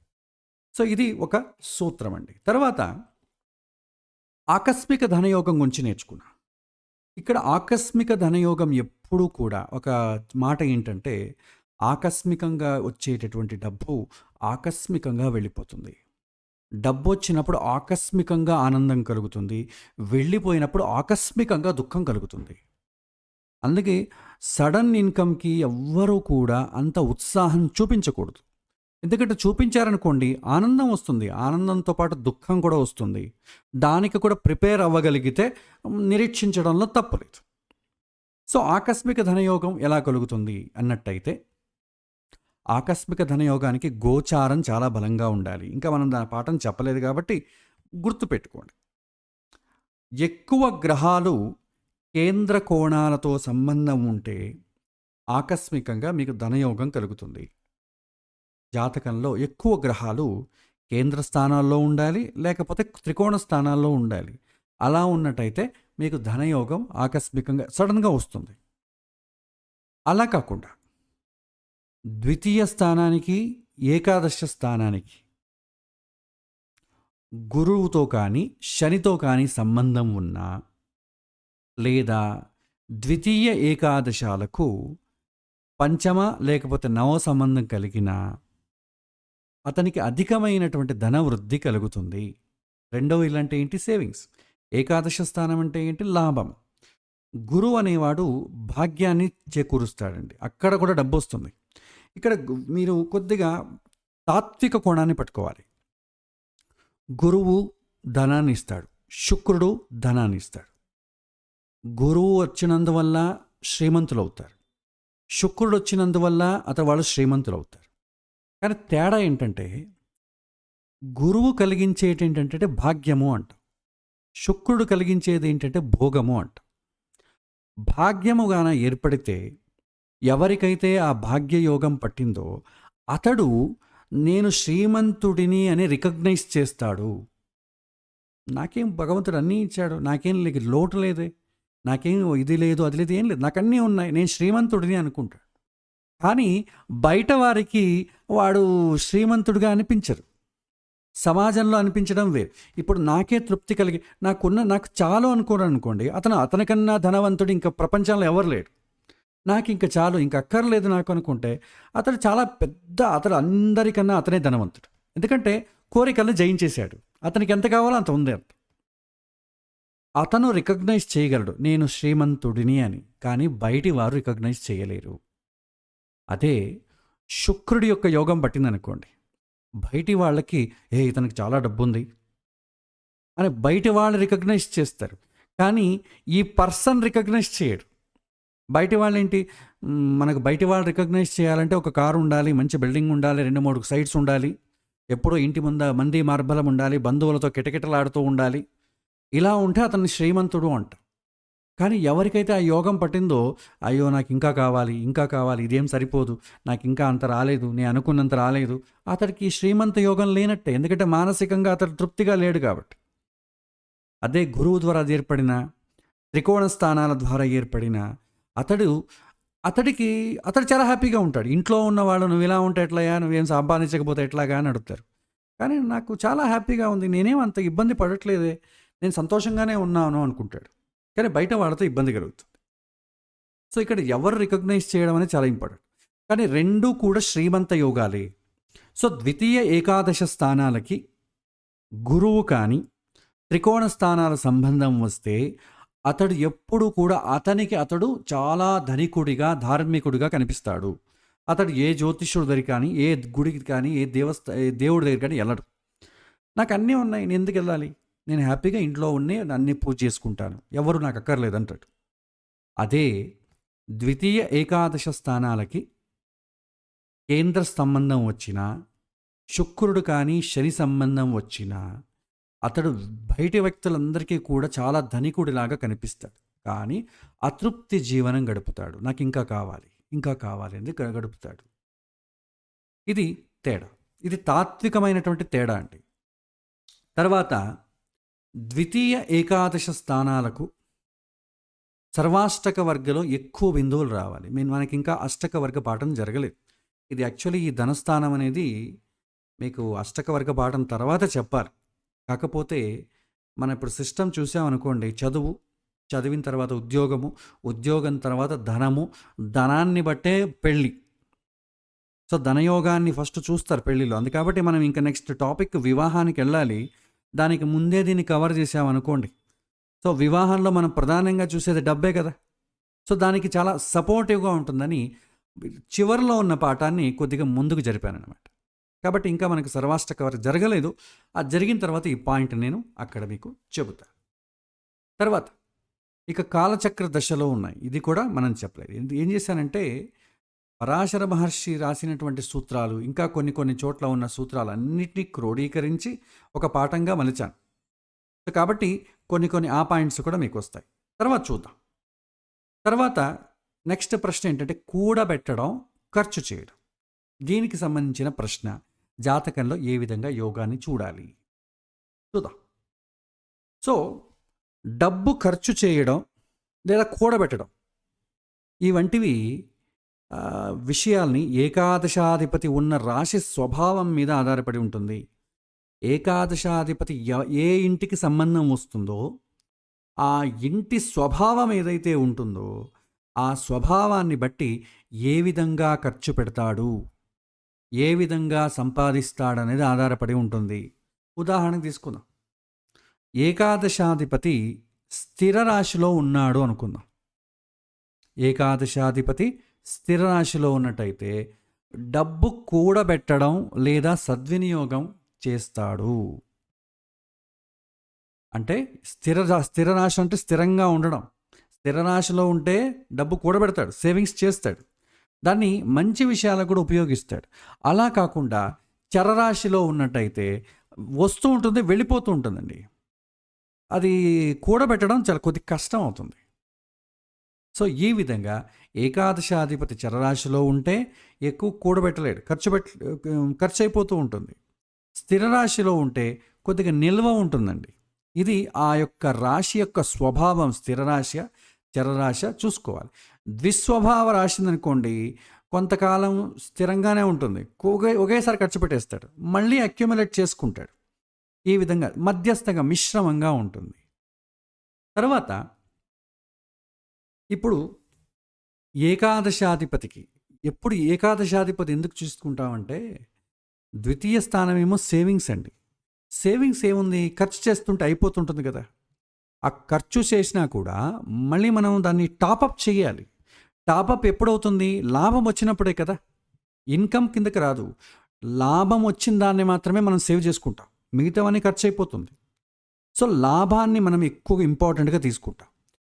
సో ఇది ఒక సూత్రం అండి. తర్వాత ఆకస్మిక ధనయోగం గురించి నేర్చుకున్నా. ఇక్కడ ఆకస్మిక ధనయోగం ఎప్పుడూ కూడా ఒక మాట ఏంటంటే, ఆకస్మికంగా వచ్చేటటువంటి డబ్బు ఆకస్మికంగా వెళ్ళిపోతుంది. డబ్బు వచ్చినప్పుడు ఆకస్మికంగా ఆనందం కలుగుతుంది, వెళ్ళిపోయినప్పుడు ఆకస్మికంగా దుఃఖం కలుగుతుంది. అందుకే సడన్ ఇన్కమ్కి ఎవ్వరూ కూడా అంత ఉత్సాహం చూపించకూడదు. ఎందుకంటే చూపించారనుకోండి ఆనందం వస్తుంది, ఆనందంతో పాటు దుఃఖం కూడా వస్తుంది. దానికి కూడా ప్రిపేర్ అవ్వగలిగితే నిరీక్షించడంలో తప్పులేదు. సో ఆకస్మిక ధనయోగం ఎలా కలుగుతుంది అన్నట్టయితే, ఆకస్మిక ధనయోగానికి గోచారం చాలా బలంగా ఉండాలి. ఇంకా మనం దాని పాఠం చెప్పలేదు కాబట్టి గుర్తుపెట్టుకోండి. ఎక్కువ గ్రహాలు కేంద్ర కోణాలతో సంబంధం ఉంటే ఆకస్మికంగా మీకు ధనయోగం కలుగుతుంది. జాతకంలో ఎక్కువ గ్రహాలు కేంద్ర స్థానాల్లో ఉండాలి, లేకపోతే త్రికోణ స్థానాల్లో ఉండాలి. అలా ఉన్నట్టయితే మీకు ధనయోగం ఆకస్మికంగా సడన్గా వస్తుంది. అలా కాకుండా ద్వితీయ స్థానానికి, ఏకాదశ స్థానానికి గురువుతో కానీ శనితో కానీ సంబంధం ఉన్నా, లేదా ద్వితీయ ఏకాదశాలకు పంచమ లేకపోతే నవ సంబంధం కలిగినా అతనికి అధికమైనటువంటి ధన వృద్ధి కలుగుతుంది. రెండవ ఇలాంటి ఏంటి, సేవింగ్స్. ఏకాదశ స్థానం అంటే ఏంటి, లాభం. గురువు అనేవాడు భాగ్యాన్ని చేకూరుస్తాడండి, అక్కడ కూడా డబ్బు వస్తుంది. ఇక్కడ మీరు కొద్దిగా తాత్విక కోణాన్ని పట్టుకోవాలి. గురువు ధనాన్ని ఇస్తాడు, శుక్రుడు ధనాన్ని ఇస్తాడు. గురువు వచ్చినందువల్ల శ్రీమంతులు అవుతారు, శుక్రుడు వచ్చినందువల్ల వాళ్ళు శ్రీమంతులు అవుతారు. కానీ తేడా ఏంటంటే, గురువు కలిగించేటి ఏంటంటే భాగ్యము అంట, శుక్రుడు కలిగించేది ఏంటంటే భోగము అంట. భాగ్యముగాన ఏర్పడితే ఎవరికైతే ఆ భాగ్యయోగం పట్టిందో అతడు నేను శ్రీమంతుడిని అని రికగ్నైజ్ చేస్తాడు. నాకేం భగవంతుడు అన్నీ ఇచ్చాడు, నాకేం లోటు లేదే, నాకేం ఇది లేదు అది లేదు, ఏం లేదు, నాకు అన్నీ ఉన్నాయి, నేను శ్రీమంతుడిని అనుకుంటాడు. కానీ బయట వారికి వాడు శ్రీమంతుడిగా అనిపించరు, సమాజంలో అనిపించడం వేరు. ఇప్పుడు నాకే తృప్తి కలిగి నాకు చాలు అనుకోండి, అతనికన్నా ధనవంతుడు ఇంకా ప్రపంచంలో ఎవరు లేడు, నాకు ఇంకా చాలు, ఇంక అక్కర్లేదు నాకు అనుకుంటే అతడు చాలా పెద్ద, అతడు అందరికన్నా అతనే ధనవంతుడు. ఎందుకంటే కోరికలను జయించేశాడు, అతనికి ఎంత కావాలో అంత ఉంది. అతను రికగ్నైజ్ చేయగలడు నేను శ్రీమంతుడిని అని, కానీ బయటి వారు రికగ్నైజ్ చేయలేరు. అదే శుక్రుడి యొక్క యోగం పట్టిందనుకోండి, బయటి వాళ్ళకి ఇతనికి చాలా డబ్బు ఉంది అని బయటి వాళ్ళు రికగ్నైజ్ చేస్తారు, కానీ ఈ పర్సన్ రికగ్నైజ్ చేయడు. బయటి వాళ్ళు ఏంటి, మనకు బయటి వాళ్ళు రికగ్నైజ్ చేయాలంటే ఒక కారు ఉండాలి, మంచి బిల్డింగ్ ఉండాలి, 2-3 సైట్స్ ఉండాలి, ఎప్పుడో ఇంటి ముందు మంది మార్బలం ఉండాలి, బంధువులతో కిటకిటలాడుతూ ఉండాలి. ఇలా ఉంటే అతన్ని శ్రీమంతుడు అంట. కానీ ఎవరికైతే ఆ యోగం పట్టిందో, అయ్యో నాకు ఇంకా కావాలి, ఇంకా కావాలి, ఇదేం సరిపోదు, నాకు ఇంకా అంత రాలేదు, నేను అనుకున్నంత రాలేదు, అతడికి శ్రీమంత యోగం లేనట్టే. ఎందుకంటే మానసికంగా అతడు తృప్తిగా లేడు కాబట్టి. అదే గురువు ద్వారా ఏర్పడిన త్రికోణ స్థానాల ద్వారా ఏర్పడిన అతడు అతడు చాలా హ్యాపీగా ఉంటాడు. ఇంట్లో ఉన్న వాళ్ళు నువ్వు ఇలా ఉంటే ఎట్లాయా, నువ్వేం సంపాదించకపోతే ఎట్లాగా అని అడుగుతారు. కానీ నాకు చాలా హ్యాపీగా ఉంది, నేనేం అంత ఇబ్బంది పడట్లేదే, నేను సంతోషంగానే ఉన్నాను అనుకుంటాడు. కానీ బయట వాళ్ళతో ఇబ్బంది కలుగుతుంది. సో ఇక్కడ ఎవరు రికగ్నైజ్ చేయడం అనేది చాలా ఇంపార్టెంట్. కానీ రెండూ కూడా శ్రీమంత యోగాలే. సో ద్వితీయ ఏకాదశ స్థానాలకి గురువు కానీ త్రికోణ స్థానాల సంబంధం వస్తే అతడు ఎప్పుడు కూడా అతడు చాలా ధనికుడిగా ధార్మికుడిగా కనిపిస్తాడు. అతడు ఏ జ్యోతిష్యుడి దగ్గర కానీ ఏ గుడికి కానీ ఏ దేవుడి దగ్గర కానీ వెళ్ళడు. నాకు అన్నీ ఉన్నాయి, నేను ఎందుకు వెళ్ళాలి, నేను హ్యాపీగా ఇంట్లో ఉండి అన్ని పూజ చేసుకుంటాను, ఎవరు నాకు అక్కర్లేదు అంటాడు. అదే ద్వితీయ ఏకాదశ స్థానాలకి కేంద్ర సంబంధం వచ్చినా, శుక్రుడు కానీ శని సంబంధం వచ్చినా అతడు బయటి వ్యక్తులందరికీ కూడా చాలా ధనికుడిలాగా కనిపిస్తాడు. కానీ అతృప్తి జీవనం గడుపుతాడు. నాకు ఇంకా కావాలి అని గడుపుతాడు. ఇది తేడా. ఇది తాత్వికమైనటువంటి తేడా అండి. తర్వాత ద్వితీయ ఏకాదశ స్థానాలకు సర్వాష్టక వర్గలో ఎక్కువ బిందువులు రావాలి. మనకి ఇంకా అష్టక వర్గ పాఠం జరగలేదు. ఇది యాక్చువల్లీ ఈ ధనస్థానం అనేది మీకు అష్టక వర్గ పాఠం తర్వాత చెప్పాలి. కాకపోతే మనం ఇప్పుడు సిస్టమ్ చూసామనుకోండి, చదివిన తర్వాత ఉద్యోగం తర్వాత ధనాన్ని బట్టే పెళ్ళి. సో ధనయోగాన్ని ఫస్ట్ చూస్తారు పెళ్ళిలో. కాబట్టి మనం ఇంకా నెక్స్ట్ టాపిక్ వివాహానికి వెళ్ళాలి. దానికి ముందే దీన్ని కవర్ చేసామనుకోండి, సో వివాహంలో మనం ప్రధానంగా చూసేది డబ్బే కదా. సో దానికి చాలా సపోర్టివ్గా ఉంటుందని చివరిలో ఉన్న పాఠాన్ని కొద్దిగా ముందుకు జరిపాను అనమాట. కాబట్టి ఇంకా మనకు సర్వాష్టక వర్గం జరగలేదు. అది జరిగిన తర్వాత ఈ పాయింట్ నేను అక్కడ మీకు చెబుతా. తర్వాత ఇక కాలచక్ర దశలో ఉన్నాయి. ఇది కూడా మనం చెప్పలేదు. ఏం చేశానంటే పరాశర మహర్షి రాసినటువంటి సూత్రాలు, ఇంకా కొన్ని చోట్ల ఉన్న సూత్రాలు అన్నిటినీ క్రోడీకరించి ఒక పాఠంగా మలిచాను. కాబట్టి కొన్ని ఆ పాయింట్స్ కూడా మీకు వస్తాయి. తర్వాత చూద్దాం. తర్వాత నెక్స్ట్ ప్రశ్న ఏంటంటే కూడబెట్టడం, ఖర్చు చేయడం. దీనికి సంబంధించిన ప్రశ్న, జాతకంలో ఏ విధంగా యోగాన్ని చూడాలి చూద్దాం. సో డబ్బు ఖర్చు చేయడం లేదా కూడబెట్టడం ఈ వంటివి విషయాల్ని ఏకాదశాధిపతి ఉన్న రాశి స్వభావం మీద ఆధారపడి ఉంటుంది. ఏకాదశాధిపతి ఏ ఇంటికి సంబంధం వస్తుందో ఆ ఇంటి స్వభావం ఏదైతే ఉంటుందో ఆ స్వభావాన్ని బట్టి ఏ విధంగా ఖర్చు పెడతాడు, ఏ విధంగా సంపాదిస్తాడనేది ఆధారపడి ఉంటుంది. ఉదాహరణకు తీసుకుందాం. ఏకాదశాధిపతి స్థిర రాశిలో ఉన్నాడు అనుకుందాం. ఏకాదశాధిపతి స్థిర రాశిలో ఉన్నట్టయితే డబ్బు కూడబెట్టడం లేదా సద్వినియోగం చేస్తాడు. అంటే స్థిర రాశి అంటే స్థిరంగా ఉండడం. స్థిర రాశిలో ఉంటే డబ్బు కూడబెడతాడు, సేవింగ్స్ చేస్తాడు, దాన్ని మంచి విషయాలకు కూడా ఉపయోగిస్తాడు. అలా కాకుండా చరరాశిలో ఉన్నట్టయితే వస్తూ ఉంటుంది, వెళ్ళిపోతూ ఉంటుందండి. అది కూడబెట్టడం చాలా కొద్ది కష్టం అవుతుంది. సో ఈ విధంగా ఏకాదశాధిపతి చరరాశిలో ఉంటే ఎక్కువ కూడబెట్టలేడు, ఖర్చు అయిపోతూ ఉంటుంది. స్థిర రాశిలో ఉంటే కొద్దిగా నిల్వ ఉంటుందండి. ఇది ఆ యొక్క రాశి యొక్క స్వభావం. స్థిర రాశి చరరాశి చూసుకోవాలి. ద్విస్వభావ రాశి అనుకోండి, కొంతకాలం స్థిరంగానే ఉంటుంది, ఒకేసారి ఖర్చు పెట్టేస్తాడు, మళ్ళీ అక్యుములేట్ చేసుకుంటాడు. ఈ విధంగా మధ్యస్థంగా మిశ్రమంగా ఉంటుంది. తర్వాత ఇప్పుడు ఏకాదశాధిపతికి ఎప్పుడు ఏకాదశాధిపతి ఎందుకు చూసుకుంటామంటే ద్వితీయ స్థానమేమో సేవింగ్స్ అండి. సేవింగ్స్ ఏముంది, ఖర్చు చేస్తుంటే అయిపోతుంటుంది కదా. ఆ ఖర్చు చేసినా కూడా మళ్ళీ మనం దాన్ని టాపప్ చేయాలి. టాపప్ ఎప్పుడవుతుంది, లాభం వచ్చినప్పుడే కదా. ఇన్కమ్ కిందకి రాదు, లాభం వచ్చిన దాన్ని మాత్రమే మనం సేవ్ చేసుకుంటాం, మిగతావన్నీ ఖర్చు అయిపోతుంది. సో లాభాన్ని మనం ఎక్కువ ఇంపార్టెంట్గా తీసుకుంటాం.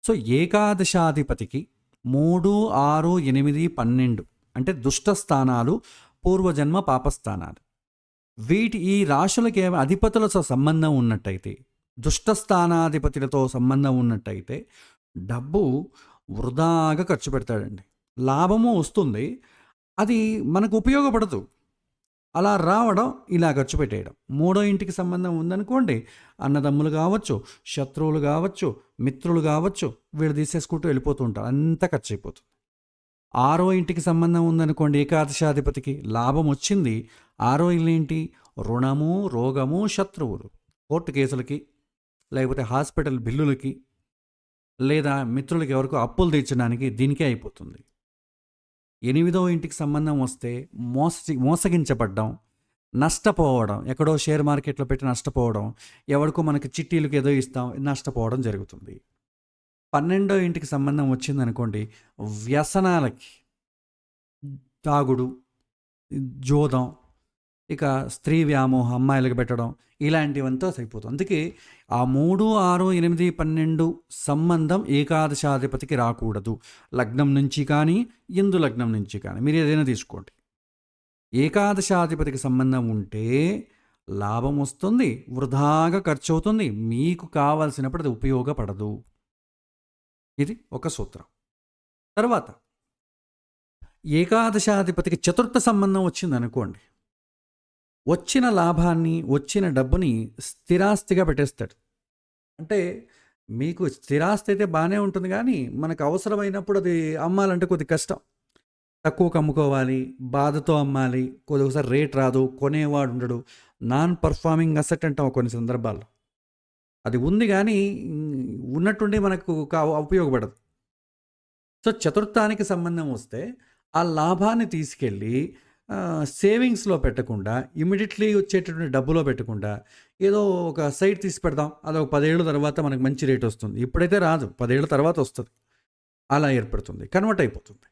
సో ఏకాదశాధిపతికి 3, 6, 8, 12 అంటే దుష్ట స్థానాలు, పూర్వజన్మ పాపస్థానాలు. ఈ రాశులకి అధిపతులతో సంబంధం ఉన్నట్టయితే, దుష్టస్థానాధిపతులతో సంబంధం ఉన్నట్టయితే డబ్బు వృధాగా ఖర్చు పెడతాడండి. లాభము వస్తుంది, అది మనకు ఉపయోగపడదు. అలా రావడం, ఇలా ఖర్చు పెట్టేయడం. మూడో ఇంటికి సంబంధం ఉందనుకోండి, అన్నదమ్ములు కావచ్చు, శత్రువులు కావచ్చు, మిత్రులు కావచ్చు, వీళ్ళు తీసేసుకుంటూ వెళ్ళిపోతూ ఉంటారు. అంతా ఖర్చు అయిపోతుంది. ఆరో ఇంటికి సంబంధం ఉందనుకోండి, ఏకాదశాధిపతికి లాభం వచ్చింది. ఆరో ఇల్లు ఏంటి? రుణము, రోగము, శత్రువులు, కోర్టు కేసులకి, లేకపోతే హాస్పిటల్ బిల్లులకి, లేదా మిత్రులకి ఎవరికో అప్పులు తీర్చడానికి దీనికే అయిపోతుంది. ఎనిమిదో ఇంటికి సంబంధం వస్తే మోసగించబడ్డం, నష్టపోవడం, ఎక్కడో షేర్ మార్కెట్లో పెట్టి నష్టపోవడం, ఎవరికో మనకి చిట్టీలకు ఏదో ఇస్తాం, నష్టపోవడం జరుగుతుంది. 12వ ఇంటికి సంబంధం వచ్చిందనుకోండి, వ్యసనాలకి, తాగుడు, జోదం, ఇక స్త్రీ వ్యామోహం, అమ్మాయిలకు పెట్టడం, ఇలాంటివంతా సరిపోతుంది. అందుకే ఆ 3, 6, 8, 12 సంబంధం ఏకాదశాధిపతికి రాకూడదు. లగ్నం నుంచి కానీ, ఇందు లగ్నం నుంచి కానీ, మీరు ఏదైనా తీసుకోండి. ఏకాదశాధిపతికి సంబంధం ఉంటే లాభం వస్తుంది, వృధాగా ఖర్చు అవుతుంది, మీకు కావాల్సినప్పుడు అది ఉపయోగపడదు. ఇది ఒక సూత్రం. తర్వాత ఏకాదశాధిపతికి చతుర్థ సంబంధం వచ్చింది అనుకోండి, వచ్చిన లాభాన్ని, వచ్చిన డబ్బుని స్థిరాస్తిగా పెట్టేస్తాడు. అంటే మీకు స్థిరాస్తి అయితే బాగానే ఉంటుంది, కానీ మనకు అవసరమైనప్పుడు అది అమ్మాలంటే కొద్ది కష్టం. తక్కువకు అమ్ముకోవాలి, బాధతో అమ్మాలి, కొద్దిసారి రేట్ రాదు, కొనేవాడు ఉండడు, నాన్ పర్ఫార్మింగ్ అసెట్ అంటాం కొన్ని సందర్భాల్లో. అది ఉంది కానీ ఉన్నట్టుండి మనకు ఉపయోగపడదు. సో చతుర్థానికి సంబంధం వస్తే ఆ లాభాన్ని తీసుకెళ్ళి సేవింగ్స్లో పెట్టకుండా, ఇమీడియట్లీ వచ్చేటటువంటి డబ్బులో పెట్టకుండా, ఏదో ఒక సైట్ తీసి పెడదాం, అది ఒక 10 ఏళ్ళ తర్వాత మనకు మంచి రేట్ వస్తుంది. ఇప్పుడైతే రాదు, 10 ఏళ్ళ తర్వాత వస్తుంది. అలా ఏర్పడుతుంది, కన్వర్ట్ అయిపోతుంది.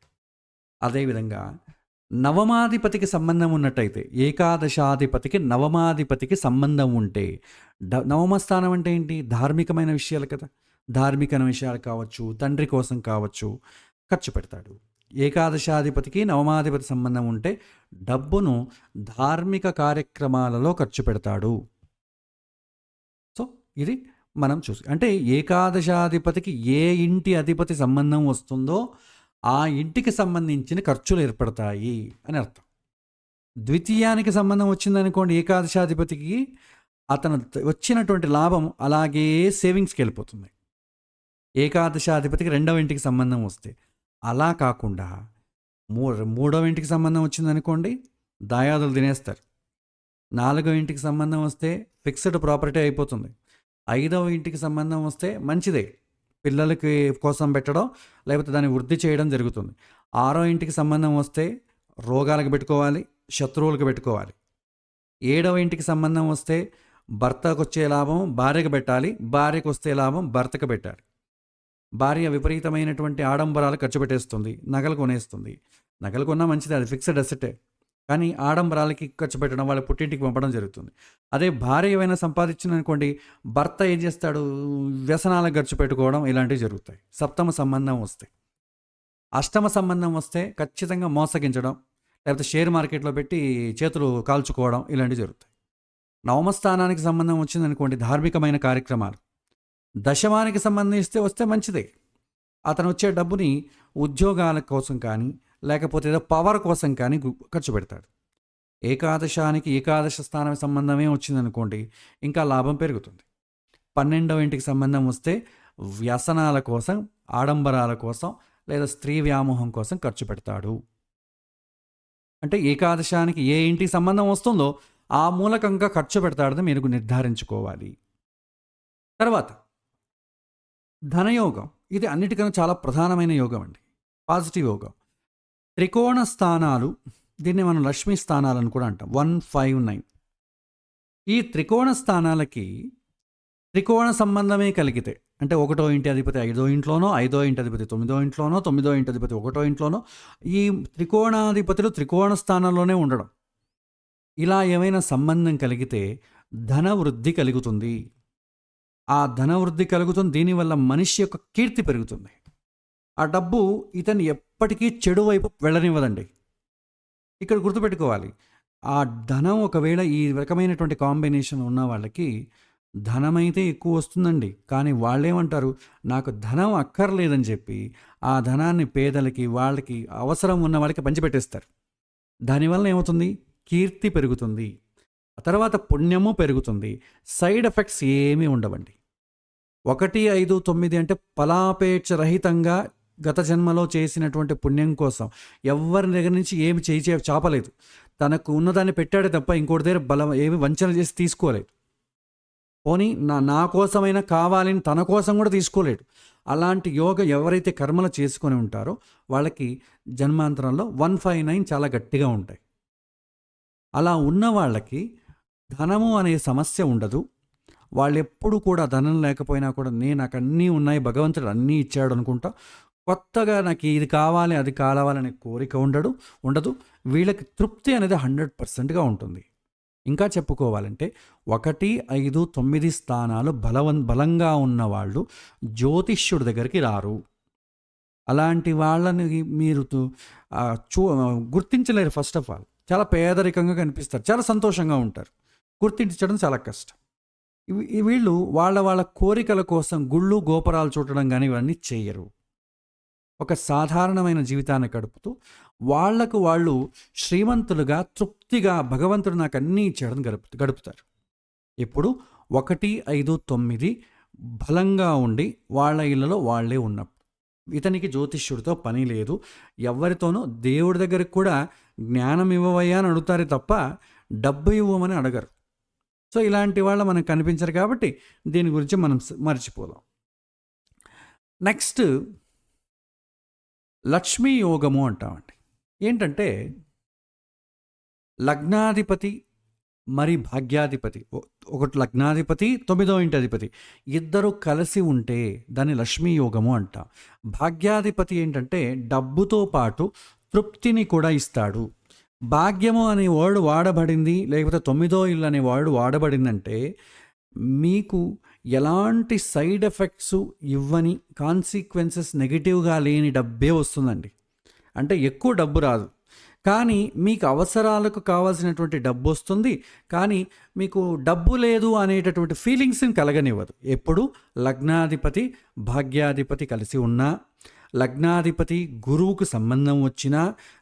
అదేవిధంగా నవమాధిపతికి సంబంధం ఉన్నట్టయితే, ఏకాదశాధిపతికి నవమాధిపతికి సంబంధం ఉంటే, నవమ స్థానం అంటే ఏంటి? ధార్మికమైన విషయాలు కదా. ధార్మికమైన విషయాలు కావచ్చు, తండ్రి కోసం కావచ్చు, ఖర్చు పెడతాడు. ఏకాదశాధిపతికి నవమాధిపతి సంబంధం ఉంటే డబ్బును ధార్మిక కార్యక్రమాలలో ఖర్చు పెడతాడు. సో ఇది మనం చూసి, అంటే ఏకాదశాధిపతికి ఏ ఇంటి అధిపతి సంబంధం వస్తుందో ఆ ఇంటికి సంబంధించిన ఖర్చులు ఏర్పడతాయి అని అర్థం. ద్వితీయానికి సంబంధం వచ్చిందనుకోండి, ఏకాదశాధిపతికి అతను వచ్చినటువంటి లాభం అలాగే సేవింగ్స్కి వెళ్ళిపోతుంది. ఏకాదశాధిపతికి 2వ ఇంటికి సంబంధం వస్తే అలా కాకుండా 3వ ఇంటికి సంబంధం వచ్చిందనుకోండి, దాయాదులు తినేస్తారు. 4వ ఇంటికి సంబంధం వస్తే ఫిక్స్డ్ ప్రాపర్టీ అయిపోతుంది. 5వ ఇంటికి సంబంధం వస్తే మంచిదే, పిల్లలకి కోసం పెట్టడం లేకపోతే దాన్ని వృద్ధి చేయడం జరుగుతుంది. 6వ ఇంటికి సంబంధం వస్తే రోగాలకు పెట్టుకోవాలి, శత్రువులకు పెట్టుకోవాలి. 7వ ఇంటికి సంబంధం వస్తే భర్తకు వచ్చే లాభం భార్యకు పెట్టాలి, భార్యకు వస్తే లాభం భర్తకు పెట్టాలి. భార్య విపరీతమైనటువంటి ఆడంబరాలు ఖర్చు పెట్టేస్తుంది, నగలు కొనేస్తుంది. నగలు కొన్నా మంచిది, అది ఫిక్స్డ్ అసెటే, కానీ ఆడంబరాలకి ఖర్చు పెట్టడం, వాళ్ళ పుట్టింటికి పంపడం జరుగుతుంది. అదే భార్య ఏమైనా సంపాదించిందనుకోండి, భర్త ఏం చేస్తాడు? వ్యసనాలకు ఖర్చు పెట్టుకోవడం, ఇలాంటివి జరుగుతాయి. సప్తమ సంబంధం వస్తే. అష్టమ సంబంధం వస్తే ఖచ్చితంగా మోసగించడం, లేకపోతే షేర్ మార్కెట్లో పెట్టి చేతులు కాల్చుకోవడం, ఇలాంటివి జరుగుతాయి. నవమ స్థానానికి సంబంధం వచ్చిందనుకోండి, ధార్మికమైన కార్యక్రమాలు. దశమానికి సంబంధిస్తే వస్తే మంచిదే, అతను వచ్చే డబ్బుని ఉద్యోగాల కోసం కానీ, లేకపోతే ఏదో పవర్ కోసం కానీ ఖర్చు పెడతాడు. ఏకాదశానికి ఏకాదశ స్థానం సంబంధమే వచ్చిందనుకోండి, ఇంకా లాభం పెరుగుతుంది. 12వ ఇంటికి సంబంధం వస్తే వ్యసనాల కోసం, ఆడంబరాల కోసం, లేదా స్త్రీ వ్యామోహం కోసం ఖర్చు పెడతాడు. అంటే ఏకాదశానికి ఏ ఇంటికి సంబంధం వస్తుందో ఆ మూలకంగా ఖర్చు పెడతాడని మీరు నిర్ధారించుకోవాలి. తర్వాత ధనయోగం, ఇది అన్నిటికన్నా చాలా ప్రధానమైన యోగం అండి, పాజిటివ్ యోగం. త్రికోణ స్థానాలు, దీన్ని మనం లక్ష్మీ స్థానాలను కూడా అంటాం. 159 ఈ త్రికోణ స్థానాలకి త్రికోణ సంబంధమే కలిగితే, అంటే 1వ ఇంటి అధిపతి 5వ ఇంట్లోనో, 5వ ఇంటి అధిపతి 9వ ఇంట్లోనో, 9వ ఇంటి అధిపతి 1వ ఇంట్లోనో, ఈ త్రికోణాధిపతులు త్రికోణ స్థానంలోనే ఉండడం, ఇలా ఏమైనా సంబంధం కలిగితే ధనవృద్ధి కలుగుతుంది. ఆ ధనవృద్ధి కలుగుతుంది, దీనివల్ల మనిషి యొక్క కీర్తి పెరుగుతుంది. ఆ డబ్బు ఇతను ఎప్పటికీ చెడు వైపు వెళ్ళనివ్వదండి. ఇక్కడ గుర్తుపెట్టుకోవాలి, ఆ ధనం ఒకవేళ ఈ రకమైనటువంటి కాంబినేషన్ ఉన్న వాళ్ళకి ధనమైతే ఎక్కువ వస్తుందండి, కానీ వాళ్ళేమంటారు, నాకు ధనం అక్కర్లేదని చెప్పి ఆ ధనాన్ని పేదలకి, వాళ్ళకి అవసరం ఉన్న వాళ్ళకి పంచిపెట్టేస్తారు. దానివల్ల ఏమవుతుంది? కీర్తి పెరుగుతుంది, ఆ తర్వాత పుణ్యము పెరుగుతుంది, సైడ్ ఎఫెక్ట్స్ ఏమీ ఉండవండి. 1, 5, 9 అంటే ఫలాపేక్ష రహితంగా గత జన్మలో చేసినటువంటి పుణ్యం కోసం ఎవరి దగ్గర నుంచి ఏమి చాపలేదు. తనకు ఉన్నదాన్ని పెట్టాడే తప్ప ఇంకోటి దగ్గర ఏమి వంచన చేసి తీసుకోలేదు. పోనీ నా కోసమైనా కావాలని తన కోసం కూడా తీసుకోలేడు. అలాంటి యోగ ఎవరైతే కర్మలు చేసుకొని ఉంటారో వాళ్ళకి జన్మాంతరంలో 159 చాలా గట్టిగా ఉంటాయి. అలా ఉన్న వాళ్ళకి ధనము అనే సమస్య ఉండదు. వాళ్ళు ఎప్పుడు కూడా ధనం లేకపోయినా కూడా నాకు అన్నీ ఉన్నాయి, భగవంతుడు అన్నీ ఇచ్చాడు అనుకుంటా. కొత్తగా నాకు ఇది కావాలి అది కావాలనే కోరిక ఉండదు. వీళ్ళకి తృప్తి అనేది 100%గా ఉంటుంది. ఇంకా చెప్పుకోవాలంటే 1, 5, 9 స్థానాలు బలంగా ఉన్నవాళ్ళు జ్యోతిష్యుడి దగ్గరికి రారు. అలాంటి వాళ్ళని మీరు గుర్తించలేరు. ఫస్ట్ ఆఫ్ ఆల్ చాలా పేదరికంగా కనిపిస్తారు, చాలా సంతోషంగా ఉంటారు. గుర్తించడం చాలా కష్టం. వీళ్ళు వాళ్ళ కోరికల కోసం గుళ్ళు గోపురాలు చూడడం కానీ ఇవన్నీ చేయరు. ఒక సాధారణమైన జీవితాన్ని గడుపుతూ వాళ్ళు శ్రీమంతులుగా తృప్తిగా భగవంతుడు నాకు అన్నీ ఇచ్చాడని గడుపుతారు. ఇప్పుడు 1, 5, 9 బలంగా ఉండి వాళ్ళ ఇళ్ళలో వాళ్ళే ఉన్నప్పుడు ఇతనికి జ్యోతిష్యుడితో పని లేదు. ఎవరితోనూ దేవుడి దగ్గరికి కూడా జ్ఞానం ఇవ్వవయ్యా అని అడుగుతారే తప్ప డబ్బు ఇవ్వమని అడగరు. సో ఇలాంటి వాళ్ళు మనకు కనిపించరు కాబట్టి దీని గురించి మనం మర్చిపోదాం. నెక్స్ట్ లక్ష్మీ యోగము అంటామండి. ఏంటంటే లగ్నాధిపతి మరి భాగ్యాధిపతి, ఒకటి లగ్నాధిపతి 9వ ఇంటి అధిపతి ఇద్దరు కలిసి ఉంటే దాన్ని లక్ష్మీ యోగము అంటాం. భాగ్యాధిపతి ఏంటంటే డబ్బుతో పాటు తృప్తిని కూడా ఇస్తాడు. భాగ్యము అనే వర్డ్ వాడబడింది, లేకపోతే 9వ ఇల్లు అనే వర్డ్ వాడబడిందంటే మీకు ఎలాంటి సైడ్ ఎఫెక్ట్స్ ఇవ్వని, కాన్సిక్వెన్సెస్ నెగిటివ్గా లేని డబ్బే వస్తుందండి. అంటే ఎక్కువ డబ్బు రాదు, కానీ మీకు అవసరాలకు కావాల్సినటువంటి డబ్బు వస్తుంది. కానీ మీకు డబ్బు లేదు అనేటటువంటి ఫీలింగ్స్ని కలగనివ్వదు. ఎప్పుడు లగ్నాధిపతి భాగ్యాధిపతి కలిసి ఉన్నా, లగ్నాధిపతి గురువుకు సంబంధం వచ్చినా,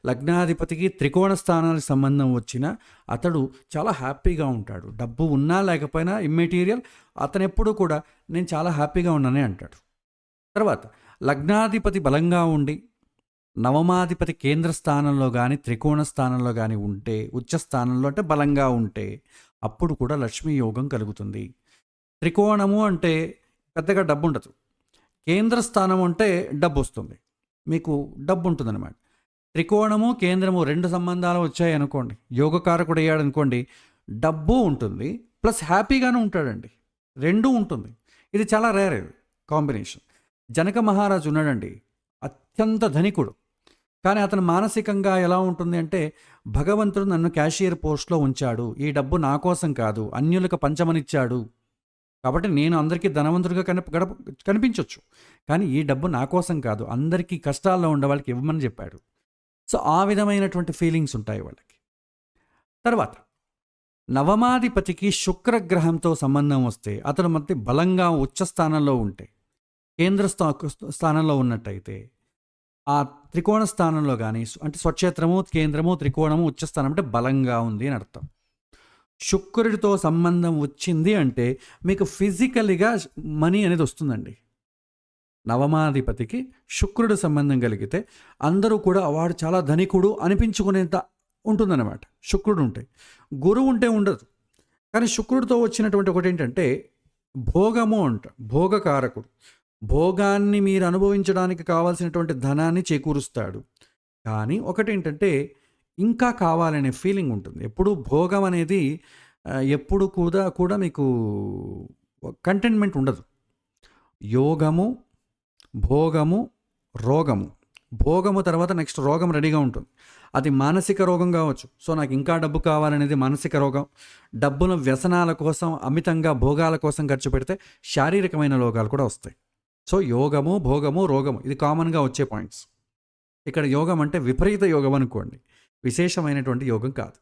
లగ్నాధిపతికి త్రికోణ స్థానానికి సంబంధం వచ్చినా అతడు చాలా హ్యాపీగా ఉంటాడు. డబ్బు ఉన్నా లేకపోయినా ఇమ్మెటీరియల్ అతను ఎప్పుడు కూడా నేను చాలా హ్యాపీగా ఉన్నానే అంటాడు. తర్వాత లగ్నాధిపతి బలంగా ఉండి నవమాధిపతి కేంద్ర స్థానంలో కానీ త్రికోణ స్థానంలో కానీ ఉంటే, ఉచ్చ స్థానంలో అంటే బలంగా ఉంటే అప్పుడు కూడా లక్ష్మీ యోగం కలుగుతుంది. త్రికోణము అంటే పెద్దగా డబ్బు ఉండదు, కేంద్ర స్థానం అంటే డబ్బు వస్తుంది, మీకు డబ్బు ఉంటుందన్నమాట. త్రికోణము కేంద్రము 2 సంబంధాలు వచ్చాయి అనుకోండి, యోగకారకుడు అయ్యాడు అనుకోండి, డబ్బు ఉంటుంది ప్లస్ హ్యాపీగానే ఉంటాడండి, 2 ఉంటుంది. ఇది చాలా రేర్ కాంబినేషన్. జనక మహారాజు ఉన్నాడండి, అత్యంత ధనికుడు, కానీ అతను మానసికంగా ఎలా ఉంటుంది అంటే భగవంతుడు నన్ను క్యాషియర్ పోస్ట్లో ఉంచాడు, ఈ డబ్బు నా కోసం కాదు అన్యులకు పంచమనిచ్చాడు, కాబట్టి నేను అందరికీ ధనవంతుడిగా కనిపించవచ్చు, కానీ ఈ డబ్బు నా కోసం కాదు అందరికీ కష్టాల్లో ఉండే వాళ్ళకి ఇవ్వమని చెప్పాడు. సో ఆ విధమైనటువంటి ఫీలింగ్స్ ఉంటాయి వాళ్ళకి. తర్వాత నవమాధిపతికి శుక్రగ్రహంతో సంబంధం వస్తే అతను మధ్య బలంగా ఉచ్చ స్థానంలో ఉంటే, కేంద్ర స్థానంలో ఉన్నట్టయితే ఆ త్రికోణ స్థానంలో కానీ, అంటే స్వక్షేత్రము కేంద్రము త్రికోణము ఉచ్చస్థానం అంటే బలంగా ఉంది అని అర్థం. శుక్రుడితో సంబంధం వచ్చింది అంటే మీకు ఫిజికల్గా మనీ అనేది వస్తుందండి. నవమాధిపతికి శుక్రుడు సంబంధం కలిగితే అందరూ కూడా వాడు చాలా ధనికుడు అనిపించుకునేంత ఉంటుందన్నమాట. శుక్రుడు ఉంటే, గురువు ఉంటే ఉండదు. కానీ శుక్రుడితో వచ్చినటువంటి ఒకటి ఏంటంటే భోగము అంట, భోగకారకుడు. భోగాన్ని మీరు అనుభవించడానికి కావాల్సినటువంటి ధనాన్ని చేకూరుస్తాడు. కానీ ఒకటేంటంటే ఇంకా కావాలనే ఫీలింగ్ ఉంటుంది. ఎప్పుడు భోగం అనేది ఎప్పుడు కూడా మీకు కంటెంట్మెంట్ ఉండదు. యోగము, భోగము, రోగము. భోగము తర్వాత నెక్స్ట్ రోగం రెడీగా ఉంటుంది. అది మానసిక రోగం కావచ్చు. సో నాకు ఇంకా డబ్బు కావాలనేది మానసిక రోగం. డబ్బును వ్యసనాల కోసం, అమితంగా భోగాల కోసం ఖర్చు పెడితే శారీరకమైన రోగాలు కూడా వస్తాయి. సో యోగము, భోగము, రోగము ఇది కామన్గా వచ్చే పాయింట్స్. ఇక్కడ యోగం అంటే విపరీత యోగం అనుకోండి, విశేషమైనటువంటి యోగం కాదు.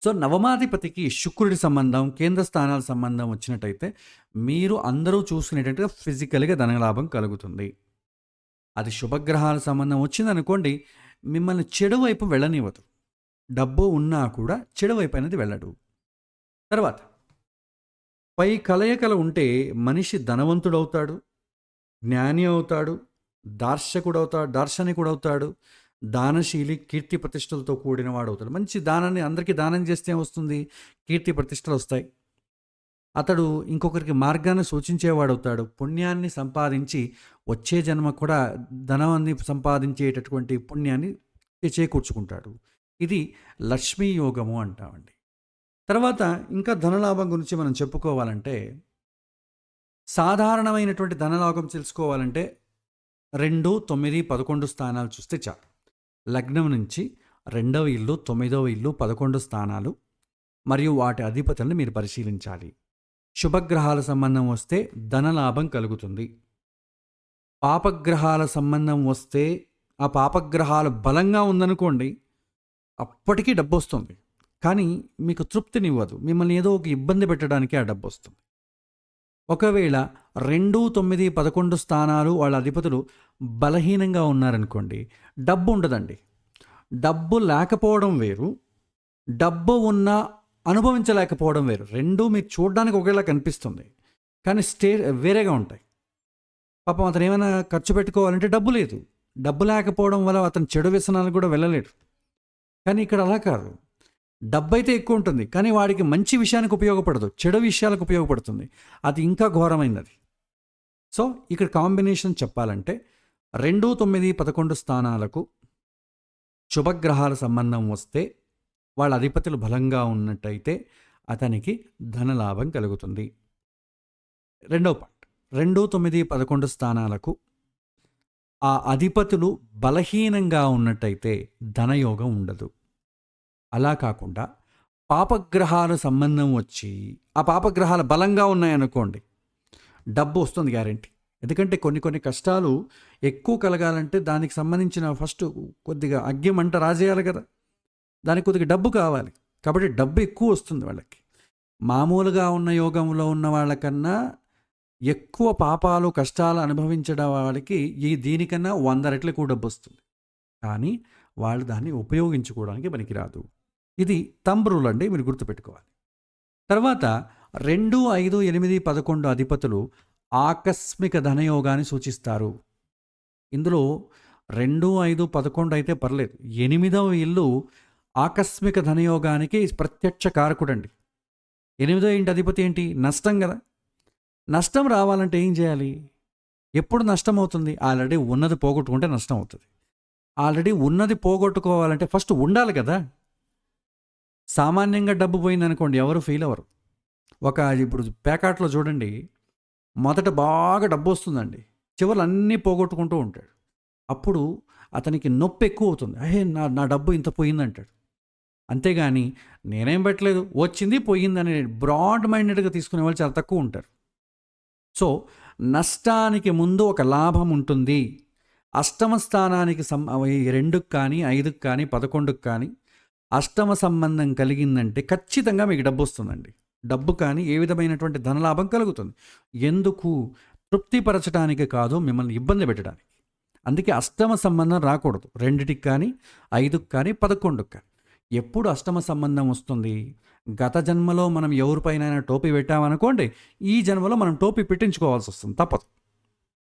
సో నవమాధిపతికి శుక్రుడి సంబంధం, కేంద్ర స్థానాల సంబంధం వచ్చినట్టయితే మీరు అందరూ చూసుకునేటట్టుగా ఫిజికల్గా ధనలాభం కలుగుతుంది. అది శుభగ్రహాల సంబంధం వచ్చిందనుకోండి, మిమ్మల్ని చెడు వైపు వెళ్ళనివ్వదు. డబ్బు ఉన్నా కూడా చెడు వైపు అనేది వెళ్ళడు. తర్వాత పై కలయికలు ఉంటే మనిషి ధనవంతుడవుతాడు, జ్ఞాని అవుతాడు, దార్శనికుడవుతాడు, దానశీలి, కీర్తి ప్రతిష్టలతో కూడిన వాడు అవుతాడు. మంచి దానాన్ని అందరికీ దానం చేస్తే వస్తుంది, కీర్తి ప్రతిష్టలు వస్తాయి. అతడు ఇంకొకరికి మార్గాన్ని సూచించేవాడవుతాడు, పుణ్యాన్ని సంపాదించి వచ్చే జన్మ కూడా ధనాన్ని సంపాదించేటటువంటి పుణ్యాన్ని చేకూర్చుకుంటాడు. ఇది లక్ష్మీ యోగము అంటామండి. తర్వాత ఇంకా ధనలాభం గురించి మనం చెప్పుకోవాలంటే, సాధారణమైనటువంటి ధనలాభం తెలుసుకోవాలంటే 2, 9, 11 స్థానాలు చూస్తే చాలు. లగ్నం నుంచి 2వ ఇల్లు, 9వ ఇల్లు, 11 స్థానాలు మరియు వాటి అధిపతులను మీరు పరిశీలించాలి. శుభగ్రహాల సంబంధం వస్తే ధనలాభం కలుగుతుంది. పాపగ్రహాల సంబంధం వస్తే ఆ పాపగ్రహాలు బలంగా ఉందనుకోండి, అప్పటికీ డబ్బు వస్తుంది, కానీ మీకు తృప్తినివ్వదు, మిమ్మల్ని ఏదో ఒక ఇబ్బంది పెట్టడానికి ఆ డబ్బు వస్తుంది. ఒకవేళ 2, 9, 11 స్థానాలు వాళ్ళ అధిపతులు బలహీనంగా ఉన్నారనుకోండి, డబ్బు ఉండదండి. డబ్బు లేకపోవడం వేరు, డబ్బు ఉన్నా అనుభవించలేకపోవడం వేరు. రెండూ మీకు చూడడానికి ఒకేలా కనిపిస్తుంది, కానీ వేరేగా ఉంటాయి. పాపం అతను ఏమైనా ఖర్చు పెట్టుకోవాలంటే డబ్బు లేదు, డబ్బు లేకపోవడం వల్ల అతను చెడు వ్యసనాలకు కూడా వెళ్ళలేడు. కానీ ఇక్కడ అలా కాదు, డబ్బు అయితే ఎక్కువ ఉంటుంది, కానీ వాడికి మంచి విషయానికి ఉపయోగపడదు, చెడు విషయాలకు ఉపయోగపడుతుంది. అది ఇంకా ఘోరమైనది. సో ఇక్కడ కాంబినేషన్ చెప్పాలంటే 2, 9, 11 స్థానాలకు శుభగ్రహాల సంబంధం వస్తే వాళ్ళ అధిపతులు బలంగా ఉన్నట్టయితే అతనికి ధనలాభం కలుగుతుంది. రెండవ పాయింట్, 2, 9, 11 స్థానాలకు ఆ అధిపతులు బలహీనంగా ఉన్నట్టయితే ధనయోగం ఉండదు. అలా కాకుండా పాపగ్రహాల సంబంధం వచ్చి ఆ పాపగ్రహాలు బలంగా ఉన్నాయనుకోండి, డబ్బు వస్తుంది గ్యారెంటీ. ఎందుకంటే కొన్ని కష్టాలు ఎక్కువ కలగాలంటే దానికి సంబంధించిన ఫస్ట్ కొద్దిగా అగ్గిమంట రాజేయాలి కదా, దానికి కొద్దిగా డబ్బు కావాలి. కాబట్టి డబ్బు ఎక్కువ వస్తుంది వాళ్ళకి. మామూలుగా ఉన్న యోగంలో ఉన్న వాళ్ళకన్నా ఎక్కువ పాపాలు కష్టాలు అనుభవించడం వాళ్ళకి దీనికన్నా 100 రెట్లు ఎక్కువ డబ్బు వస్తుంది, కానీ వాళ్ళు దాన్ని ఉపయోగించుకోవడానికి పనికిరాదు. ఇది థంబ్ రూల్ అండి, మీరు గుర్తుపెట్టుకోవాలి. తర్వాత 2, 5, 8, 11 అధిపతులు ఆకస్మిక ధనయోగాన్ని సూచిస్తారు. ఇందులో 2, 5, 11 అయితే పర్లేదు, 8వ ఇల్లు ఆకస్మిక ధనయోగానికి ప్రత్యక్ష కారకుడండి. 8వ ఇంటి అధిపతి ఏంటి? నష్టం కదా. నష్టం రావాలంటే ఏం చేయాలి? ఎప్పుడు నష్టం అవుతుంది? ఆల్రెడీ ఉన్నది పోగొట్టుకుంటే నష్టం అవుతుంది. ఆల్రెడీ ఉన్నది పోగొట్టుకోవాలంటే ఫస్ట్ ఉండాలి కదా. సామాన్యంగా డబ్బు పోయిందనుకోండి ఎవరు ఫీల్ అవ్వరు. ఇప్పుడు ప్యాకాట్లో చూడండి, మొదట బాగా డబ్బు వస్తుందండి, చివరి అన్నీ పోగొట్టుకుంటూ ఉంటాడు. అప్పుడు అతనికి నొప్పి ఎక్కువ అవుతుంది. నా డబ్బు ఇంత పోయిందంటాడు. అంతేగాని నేనేం పెట్టలేదు, వచ్చింది పోయిందని బ్రాడ్ మైండెడ్గా తీసుకునే వాళ్ళు చాలా తక్కువ ఉంటారు. సో నష్టానికి ముందు ఒక లాభం ఉంటుంది. అష్టమ స్థానానికి 2కి కానీ 5కి కానీ 11కి కానీ అష్టమ సంబంధం కలిగిందంటే ఖచ్చితంగా మీకు డబ్బు వస్తుందండి. డబ్బు కానీ ఏ విధమైనటువంటి ధనలాభం కలుగుతుంది. ఎందుకు? తృప్తిపరచడానికి కాదు, మిమ్మల్ని ఇబ్బంది పెట్టడానికి. అందుకే అష్టమ సంబంధం రాకూడదు. 2కి కానీ 5కి కానీ 11కి కానీ. ఎప్పుడు అష్టమ సంబంధం వస్తుంది? గత జన్మలో మనం ఎవరిపైన టోపీ పెట్టామనుకోండి, ఈ జన్మలో మనం టోపీ పెట్టించుకోవాల్సి వస్తుంది, తప్పదు.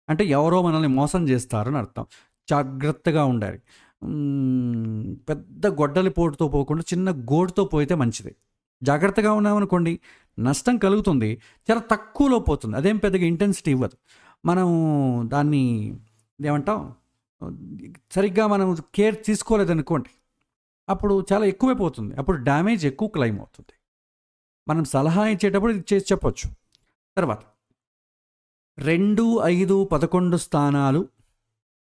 అంటే ఎవరో మనల్ని మోసం చేస్తారని అర్థం. జాగ్రత్తగా ఉండాలి. పెద్ద గొడ్డలి పోటుతో పోకుండా చిన్న గోటుతో పోయితే మంచిది. జాగ్రత్తగా ఉన్నామనుకోండి, నష్టం కలుగుతుంది, చాలా తక్కువలో పోతుంది, అదేం పెద్దగా ఇంటెన్సిటీ ఇవ్వదు. మనం దాన్ని ఏమంటాం, సరిగ్గా మనం కేర్ తీసుకోలేదనుకోండి, అప్పుడు చాలా ఎక్కువైపోతుంది, అప్పుడు డ్యామేజ్ ఎక్కువ క్లెయిమ్ అవుతుంది. మనం సలహా ఇచ్చేటప్పుడు ఇది చేసి చెప్పొచ్చు. తర్వాత 2, 5, 11 స్థానాలు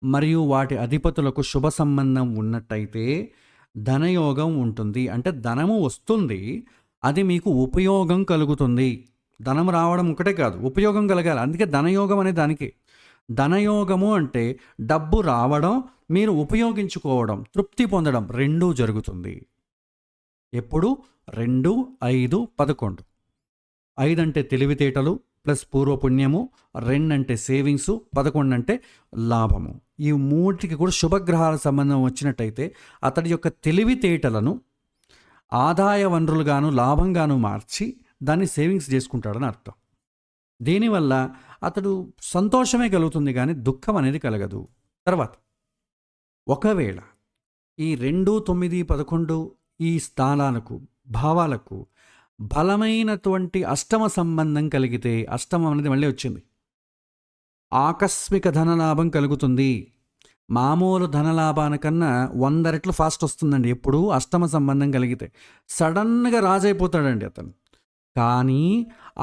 మరియు వాటి అధిపతులకు శుభ సంబంధం ఉన్నట్టయితే ధనయోగం ఉంటుంది. అంటే ధనము వస్తుంది, అది మీకు ఉపయోగం కలుగుతుంది. ధనం రావడం ఒకటే కాదు, ఉపయోగం కలగాలి. అందుకే ధనయోగం అనే దానికి. ధనయోగము అంటే డబ్బు రావడం, మీరు ఉపయోగించుకోవడం, తృప్తి పొందడం రెండూ జరుగుతుంది. ఎప్పుడు? 2, 5, 11. 5 అంటే తెలివితేటలు, ప్లస్ పూర్వపుణ్యము, 2 అంటే సేవింగ్స్, 11 అంటే లాభము. ఈ మూటికి కూడా శుభగ్రహాల సంబంధం వచ్చినట్టయితే అతడి యొక్క తెలివితేటలను ఆదాయ వనరులుగాను లాభంగాను మార్చి దాన్ని సేవింగ్స్ చేసుకుంటాడని అర్థం. దీనివల్ల అతడు సంతోషమే కలుగుతుంది కానీ దుఃఖం అనేది కలగదు. తర్వాత ఒకవేళ ఈ 2, 9, 11 ఈ స్థానాలకు భావాలకు బలమైనటువంటి అష్టమ సంబంధం కలిగితే, అష్టమం అనేది మళ్ళీ వచ్చింది, ఆకస్మిక ధనలాభం కలుగుతుంది. మామూలు ధనలాభానికన్నా 100 రెట్లు ఫాస్ట్ వస్తుందండి ఎప్పుడు అష్టమ సంబంధం కలిగితే. సడన్గా రాజైపోతాడండి అతను. కానీ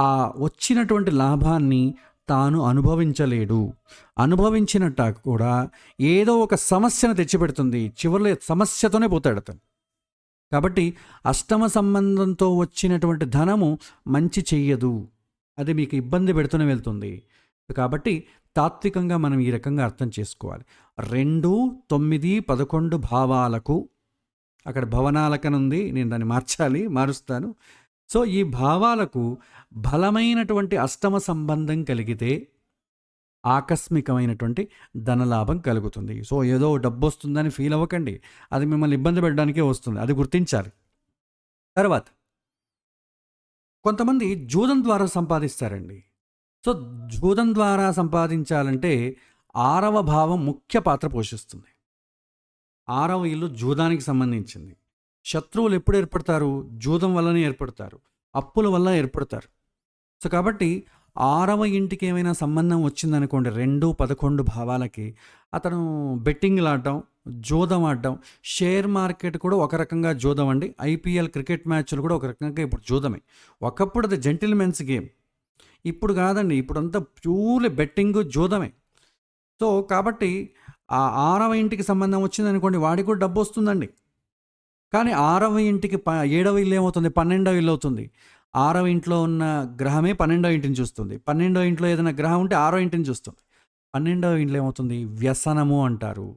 ఆ వచ్చినటువంటి లాభాన్ని తాను అనుభవించలేడు. అనుభవించినట్ట కూడా ఏదో ఒక సమస్యను తెచ్చిపెడుతుంది. చివరిలో సమస్యతోనే పోతాడు అతను. కాబట్టి అష్టమ సంబంధంతో వచ్చినటువంటి ధనము మంచి చెయ్యదు, అది మీకు ఇబ్బంది పెడుతూనే వెళ్తుంది. కాబట్టి తాత్వికంగా మనం ఈ రకంగా అర్థం చేసుకోవాలి. 2, 9, 11 భావాలకు, అక్కడ భవనాలకనుంది, నేను దాన్ని మారుస్తాను. సో ఈ భావాలకు బలమైనటువంటి అష్టమ సంబంధం కలిగితే ఆకస్మికమైనటువంటి ధనలాభం కలుగుతుంది. సో ఏదో డబ్బు వస్తుందని ఫీల్ అవ్వకండి, అది మిమ్మల్ని ఇబ్బంది పెట్టడానికే వస్తుంది, అది గుర్తించాలి. తర్వాత కొంతమంది జూదం ద్వారా సంపాదిస్తారండి. సో జూదం ద్వారా సంపాదించాలంటే 6వ భావం ముఖ్య పాత్ర పోషిస్తుంది. 6వ ఇల్లు జూదానికి సంబంధించింది. శత్రువులు ఎప్పుడు ఏర్పడతారు? జూదం వల్లనే ఏర్పడతారు, అప్పుల వల్ల ఏర్పడతారు. సో కాబట్టి 6వ ఇంటికి ఏమైనా సంబంధం వచ్చిందనుకోండి 2, 11 భావాలకి, అతను బెట్టింగ్లు ఆడడం, జూదం ఆడడం, షేర్ మార్కెట్ కూడా ఒక రకంగా జూదం అండి. ఐపీఎల్ క్రికెట్ మ్యాచ్లు కూడా ఒక రకంగా ఇప్పుడు జూదమే. ఒకప్పుడు అది జెంటిల్మెన్స్ గేమ్, ఇప్పుడు కాదండి, ఇప్పుడంతా ప్యూర్లీ బెట్టింగ్, జూదమే. సో కాబట్టి ఆ 6వ ఇంటికి సంబంధం వచ్చిందనుకోండి వాడికి కూడా డబ్బు వస్తుందండి. కానీ 6వ ఇంటికి 7వ ఇల్లు ఏమవుతుంది? 12వ ఇల్లు అవుతుంది. 6వ ఇంట్లో ఉన్న గ్రహమే 12వ ఇంటిని చూస్తుంది. 12వ ఇంట్లో ఏదైనా గ్రహం ఉంటే 6వ ఇంటిని చూస్తుంది. 12వ ఇంట్లో ఏమవుతుంది? వ్యసనము అంటారు,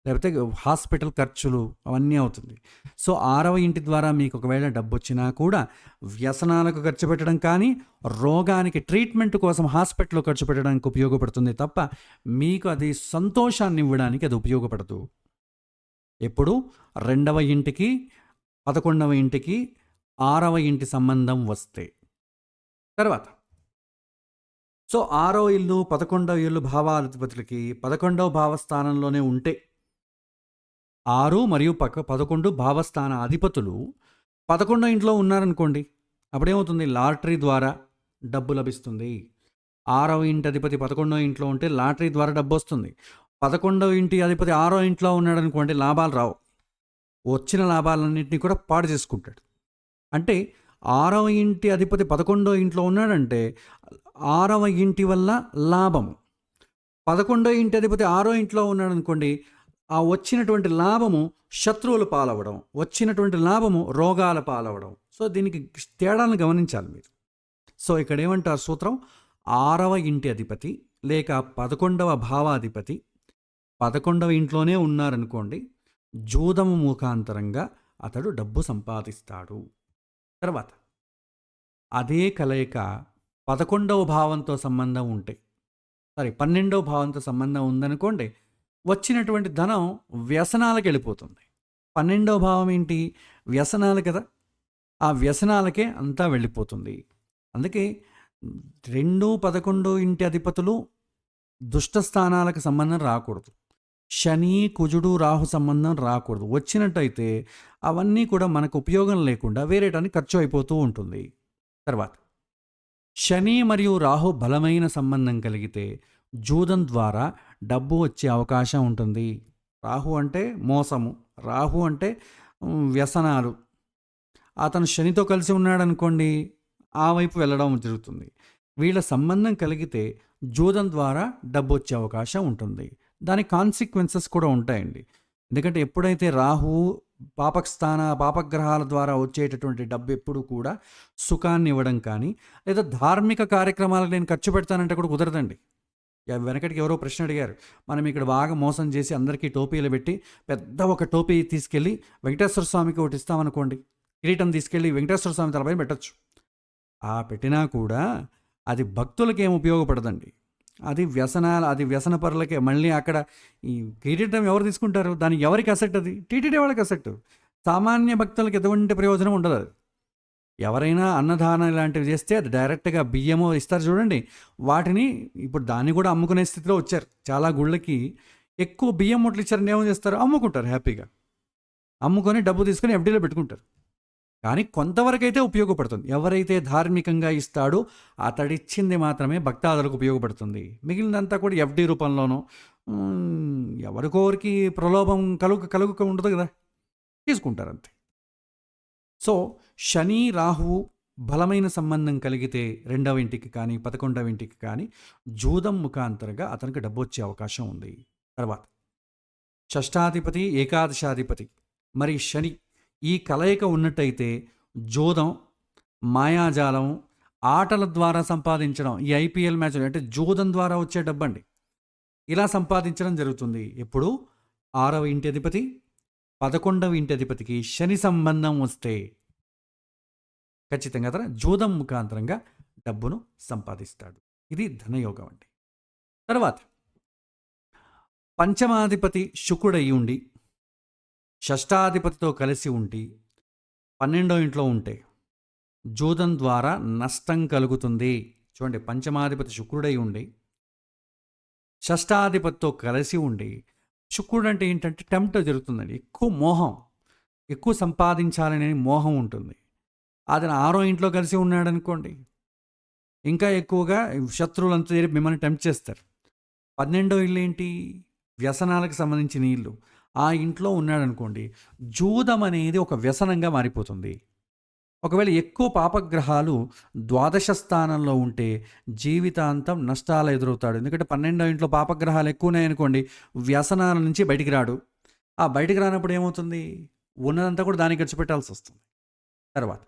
లేకపోతే హాస్పిటల్ ఖర్చులు, అవన్నీ అవుతుంది. సో 6వ ఇంటి ద్వారా మీకు ఒకవేళ డబ్బు వచ్చినా కూడా వ్యసనాలకు ఖర్చు పెట్టడం కానీ, రోగానికి ట్రీట్మెంట్ కోసం హాస్పిటల్లో ఖర్చు పెట్టడానికి ఉపయోగపడుతుంది తప్ప మీకు అది సంతోషాన్ని ఇవ్వడానికి అది ఉపయోగపడదు. ఎప్పుడు 2వ ఇంటికి 11వ ఇంటికి 6వ ఇంటి సంబంధం వస్తే. తర్వాత సో 6వ ఇల్లు 11వ ఇల్లు భావాధిపతులకి 11వ భావస్థానంలోనే ఉంటే, 6 మరియు 11 భావస్థాన అధిపతులు 11వ ఇంట్లో ఉన్నారనుకోండి, అప్పుడేమవుతుంది? లాటరీ ద్వారా డబ్బు లభిస్తుంది. 6వ ఇంటి అధిపతి 11వ ఇంట్లో ఉంటే లాటరీ ద్వారా డబ్బు వస్తుంది. 11వ ఇంటి అధిపతి 6వ ఇంట్లో ఉన్నాడు అనుకోండి, లాభాలు రావు. వచ్చిన లాభాలన్నింటినీ కూడా పాడు చేసుకుంటాడు. అంటే 6వ ఇంటి అధిపతి 11వ ఇంట్లో ఉన్నాడంటే 6వ ఇంటి వల్ల లాభము. 11వ ఇంటి అధిపతి 6వ ఇంట్లో ఉన్నాడు అనుకోండి, ఆ వచ్చినటువంటి లాభము శత్రువుల పాలవడం, వచ్చినటువంటి లాభము రోగాల పాలవడం. సో దీనికి తేడాలను గమనించాలి మీరు. సో ఇక్కడ ఏమంటారు సూత్రం? 6వ ఇంటి అధిపతి లేక 11వ భావాధిపతి 11వ ఇంట్లోనే ఉన్నారనుకోండి, జూదము ముఖాంతరంగా అతడు డబ్బు సంపాదిస్తాడు. తర్వాత అదే కలయిక 11వ భావంతో సంబంధం ఉంటే, 12వ భావంతో సంబంధం ఉందనుకోండి, వచ్చినటువంటి ధనం వ్యసనాలకు వెళ్ళిపోతుంది. 12వ భావం ఏంటి? వ్యసనాలు కదా, ఆ వ్యసనాలకే అంతా వెళ్ళిపోతుంది. అందుకే 2, 11 ఇంటి అధిపతులు దుష్ట స్థానాలకు సంబంధం రాకూడదు. శని, కుజుడు, రాహు సంబంధం రాకూడదు. వచ్చినట్టయితే అవన్నీ కూడా మనకు ఉపయోగం లేకుండా వేరేటానికి ఖర్చు అయిపోతూ ఉంటుంది. తర్వాత శని మరియు రాహు బలమైన సంబంధం కలిగితే జూదం ద్వారా డబ్బు వచ్చే అవకాశం ఉంటుంది. రాహు అంటే మోసము, రాహు అంటే వ్యసనాలు. అతను శనితో కలిసి ఉన్నాడు అనుకోండి, ఆ వైపు వెళ్ళడం జరుగుతుంది. వీళ్ళ సంబంధం కలిగితే జూదం ద్వారా డబ్బు వచ్చే అవకాశం ఉంటుంది. దాని కాన్సిక్వెన్సెస్ కూడా ఉంటాయండి. ఎందుకంటే ఎప్పుడైతే రాహువు పాపగ్రహాల ద్వారా వచ్చేటటువంటి డబ్బు ఎప్పుడు కూడా సుఖాన్ని ఇవ్వడం కానీ, లేదా ధార్మిక కార్యక్రమాలకు నేను ఖర్చు పెడతానంటే కూడా కుదరదండి. వెనకటికి ఎవరో ప్రశ్న అడిగారు, మనం ఇక్కడ బాగా మోసం చేసి అందరికీ టోపీలు పెట్టి పెద్ద ఒక టోపీ తీసుకెళ్ళి వెంకటేశ్వర స్వామికి ఒకటి ఇస్తామనుకోండి, కిరీటం తీసుకెళ్ళి వెంకటేశ్వర స్వామి తలపైన పెట్టచ్చు. ఆ పెట్టినా కూడా అది భక్తులకి ఏం ఉపయోగపడదండి. అది వ్యసనపరులకే. మళ్ళీ అక్కడ ఈ కిరీటం ఎవరు తీసుకుంటారు? దానికి ఎవరికి అసెట్? అది టీటీడీ వాళ్ళకి అసెట్. సామాన్య భక్తులకు ఎటువంటి ప్రయోజనం ఉండదు. అది ఎవరైనా అన్నదానం ఇలాంటివి చేస్తే అది డైరెక్ట్గా బియ్యమో ఇస్తారు చూడండి, వాటిని ఇప్పుడు దాన్ని కూడా అమ్ముకునే స్థితిలో వచ్చారు. చాలా గుళ్ళకి ఎక్కువ బియ్యం ముట్లు ఇచ్చారని ఏమో చేస్తారు, అమ్ముకుంటారు. హ్యాపీగా అమ్ముకొని డబ్బు తీసుకొని ఎఫ్డీలో పెట్టుకుంటారు. కానీ కొంతవరకు అయితే ఉపయోగపడుతుంది. ఎవరైతే ధార్మికంగా ఇస్తాడో అతడిచ్చింది మాత్రమే భక్తాదులకు ఉపయోగపడుతుంది. మిగిలినంతా కూడా ఎఫ్డీ రూపంలోనో ఎవరికోరికి ప్రలోభం కలుగుక ఉండదు కదా, తీసుకుంటారు అంతే. సో శని రాహువు బలమైన సంబంధం కలిగితే 2వ ఇంటికి కానీ 11వ ఇంటికి కానీ జూదం ముఖాంతరంగా అతనికి డబ్బు వచ్చే అవకాశం ఉంది. తర్వాత షష్టాధిపతి ఏకాదశాధిపతి మరి శని ఈ కలయిక ఉన్నట్టయితే జూదం, మాయాజాలం, ఆటల ద్వారా సంపాదించడం, ఈ ఐపీఎల్ మ్యాచ్లు అంటే జూదం ద్వారా వచ్చే డబ్బండి, ఇలా సంపాదించడం జరుగుతుంది. ఎప్పుడు 6వ ఇంటి అధిపతి 11వ ఇంటి అధిపతికి శని సంబంధం వస్తే ఖచ్చితంగా అతను జూదం ముఖాంతరంగా డబ్బును సంపాదిస్తాడు. ఇది ధనయోగం అండి. తర్వాత పంచమాధిపతి శుక్రుడు అయి ఉండి షష్టాధిపతితో కలిసి ఉండి 12వ ఇంట్లో ఉంటే జూదం ద్వారా నష్టం కలుగుతుంది. చూడండి, పంచమాధిపతి శుక్రుడై ఉండి షష్టాధిపతితో కలిసి ఉండి, శుక్రుడు అంటే ఏంటంటే టెంప్ట్ జరుగుతుందండి. ఎక్కువ మోహం, ఎక్కువ సంపాదించాలనే మోహం ఉంటుంది. అతను 6వ ఇంట్లో కలిసి ఉన్నాడు అనుకోండి, ఇంకా ఎక్కువగా శత్రువులంతా చేరి మిమ్మల్ని టెంప్ట్ చేస్తారు. 12వ ఇల్లు ఏంటి? వ్యసనాలకు సంబంధించిన ఇల్లు. ఆ ఇంట్లో ఉన్నాడు అనుకోండి, జూదం అనేది ఒక వ్యసనంగా మారిపోతుంది. ఒకవేళ ఎక్కువ పాపగ్రహాలు ద్వాదశ స్థానంలో ఉంటే జీవితాంతం నష్టాలు ఎదురవుతాడు. ఎందుకంటే 12వ ఇంట్లో పాపగ్రహాలు ఎక్కువ ఉన్నాయనుకోండి, వ్యసనాల నుంచి బయటికి రాడు. ఆ బయటికి రానప్పుడు ఏమవుతుంది? ఉన్నదంతా కూడా దానికి ఖర్చు పెట్టాల్సి వస్తుంది. తర్వాత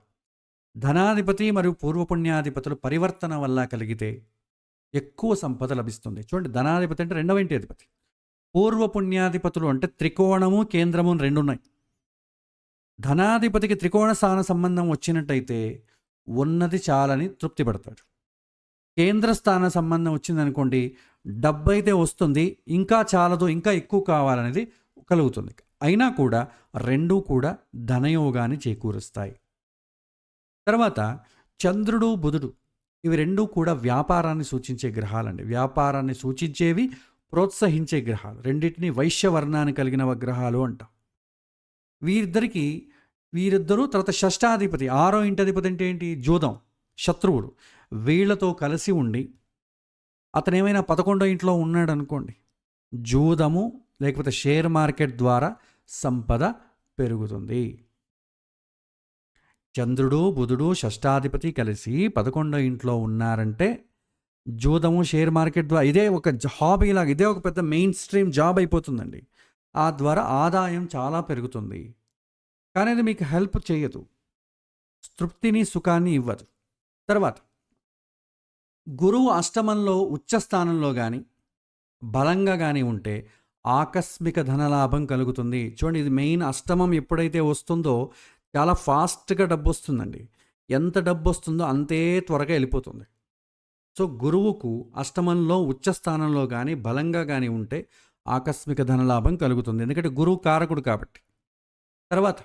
ధనాధిపతి మరియు పూర్వపుణ్యాధిపతులు పరివర్తన వల్ల కలిగితే ఎక్కువ సంపద లభిస్తుంది. చూడండి, ధనాధిపతి అంటే 2వ ఇంటి అధిపతి, పూర్వపుణ్యాధిపతులు అంటే త్రికోణము కేంద్రము 2 ఉన్నాయి. ధనాధిపతికి త్రికోణ స్థాన సంబంధం వచ్చినట్టయితే ఉన్నది చాలని తృప్తి పడతాడు. కేంద్ర స్థాన సంబంధం వచ్చిందనుకోండి, డబ్బు అయితే వస్తుంది, ఇంకా చాలదు, ఇంకా ఎక్కువ కావాలనేది కలుగుతుంది. అయినా కూడా రెండూ కూడా ధనయోగాన్ని చేకూరుస్తాయి. తర్వాత చంద్రుడు బుధుడు ఇవి రెండూ కూడా వ్యాపారాన్ని సూచించే గ్రహాలండి. వ్యాపారాన్ని సూచించేవి, ప్రోత్సహించే గ్రహాలు. రెండింటినీ వైశ్యవర్ణాన్ని కలిగిన గ్రహాలు అంటాం. వీరిద్దరూ తర్వాత షష్టాధిపతి 6వ ఇంటి అధిపతి అంటే ఏంటి? జూదం, శత్రువుడు. వీళ్లతో కలిసి ఉండి అతను ఏమైనా 11వ ఇంట్లో ఉన్నాడు అనుకోండి, జూదము లేకపోతే షేర్ మార్కెట్ ద్వారా సంపద పెరుగుతుంది. చంద్రుడు బుధుడు షష్టాధిపతి కలిసి 11వ ఇంట్లో ఉన్నారంటే జూదము, షేర్ మార్కెట్ ద్వారా ఇదే ఒక హాబీలాగా, ఇదే ఒక పెద్ద మెయిన్ స్ట్రీమ్ జాబ్ అయిపోతుందండి. ఆ ద్వారా ఆదాయం చాలా పెరుగుతుంది. కానీ అది మీకు హెల్ప్ చేయదు, తృప్తిని సుఖాన్ని ఇవ్వదు. తర్వాత గురువు అష్టమంలో ఉచ్చస్థానంలో కానీ బలంగా కానీ ఉంటే ఆకస్మిక ధనలాభం కలుగుతుంది. చూడండి, ఇది మెయిన్. అష్టమం ఎప్పుడైతే వస్తుందో చాలా ఫాస్ట్గా డబ్బు వస్తుందండి. ఎంత డబ్బు వస్తుందో అంతే త్వరగా వెళ్ళిపోతుంది. సో గురువుకు అష్టమంలో ఉచ్చస్థానంలో కానీ బలంగా కానీ ఉంటే ఆకస్మిక ధనలాభం కలుగుతుంది, ఎందుకంటే గురువు కారకుడు కాబట్టి. తర్వాత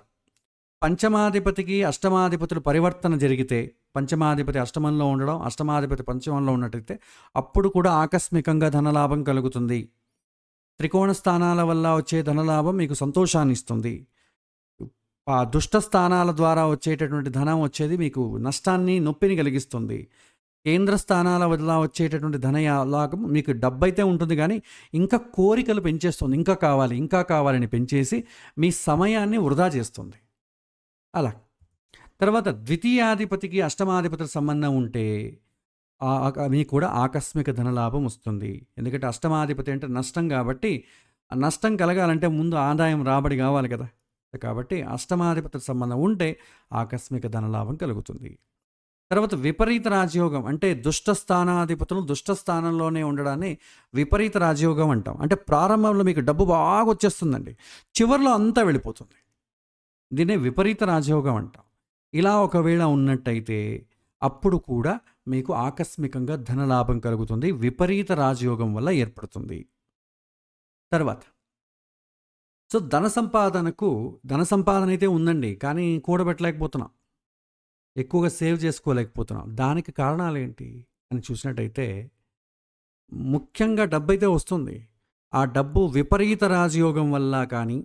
పంచమాధిపతికి అష్టమాధిపతులు పరివర్తన జరిగితే, పంచమాధిపతి అష్టమంలో ఉండడం, అష్టమాధిపతి పంచమంలో ఉన్నట్టయితే అప్పుడు కూడా ఆకస్మికంగా ధనలాభం కలుగుతుంది. త్రికోణ స్థానాల వల్ల వచ్చే ధనలాభం మీకు సంతోషాన్ని ఇస్తుంది. ఆ దుష్ట స్థానాల ద్వారా వచ్చేటటువంటి ధనం వచ్చేది మీకు నష్టాన్ని, నొప్పిని కలిగిస్తుంది. కేంద్ర స్థానాల వల్ల వచ్చేటటువంటి ధనలాభం మీకు డబ్బు అయితే ఉంటుంది, కానీ ఇంకా కోరికలు పెంచేస్తుంది. ఇంకా కావాలి, ఇంకా కావాలని పెంచేసి మీ సమయాన్ని వృధా చేస్తుంది. అలా తర్వాత ద్వితీయాధిపతికి అష్టమాధిపతుల సంబంధం ఉంటే మీకు కూడా ఆకస్మిక ధనలాభం వస్తుంది. ఎందుకంటే అష్టమాధిపతి అంటే నష్టం కాబట్టి, ఆ నష్టం కలగాలంటే ముందు ఆదాయం రాబడి కావాలి కదా. కాబట్టి అష్టమాధిపతుల సంబంధం ఉంటే ఆకస్మిక ధనలాభం కలుగుతుంది. తర్వాత విపరీత రాజయోగం అంటే దుష్ట స్థానాధిపతులు దుష్ట స్థానంలోనే ఉండడాన్ని విపరీత రాజయోగం అంటాం. అంటే ప్రారంభంలో మీకు డబ్బు బాగా వచ్చేస్తుందండి, చివరిలో అంతా వెళ్ళిపోతుంది. దీన్నే విపరీత రాజయోగం అంటాం. ఇలా ఒకవేళ ఉన్నట్టయితే అప్పుడు కూడా మీకు ఆకస్మికంగా ధనలాభం కలుగుతుంది. విపరీత రాజయోగం వల్ల ఏర్పడుతుంది. తర్వాత సో ధన సంపాదన అయితే ఉందండి, కానీ కూడబెట్టలేకపోతున్నాం, ఎక్కువగా సేవ్ చేసుకోలేకపోతున్నాం. దానికి కారణాలేంటి అని చూసినట్టయితే ముఖ్యంగా డబ్బైతే వస్తుంది. ఆ డబ్బు విపరీత రాజయోగం వల్ల కానీ,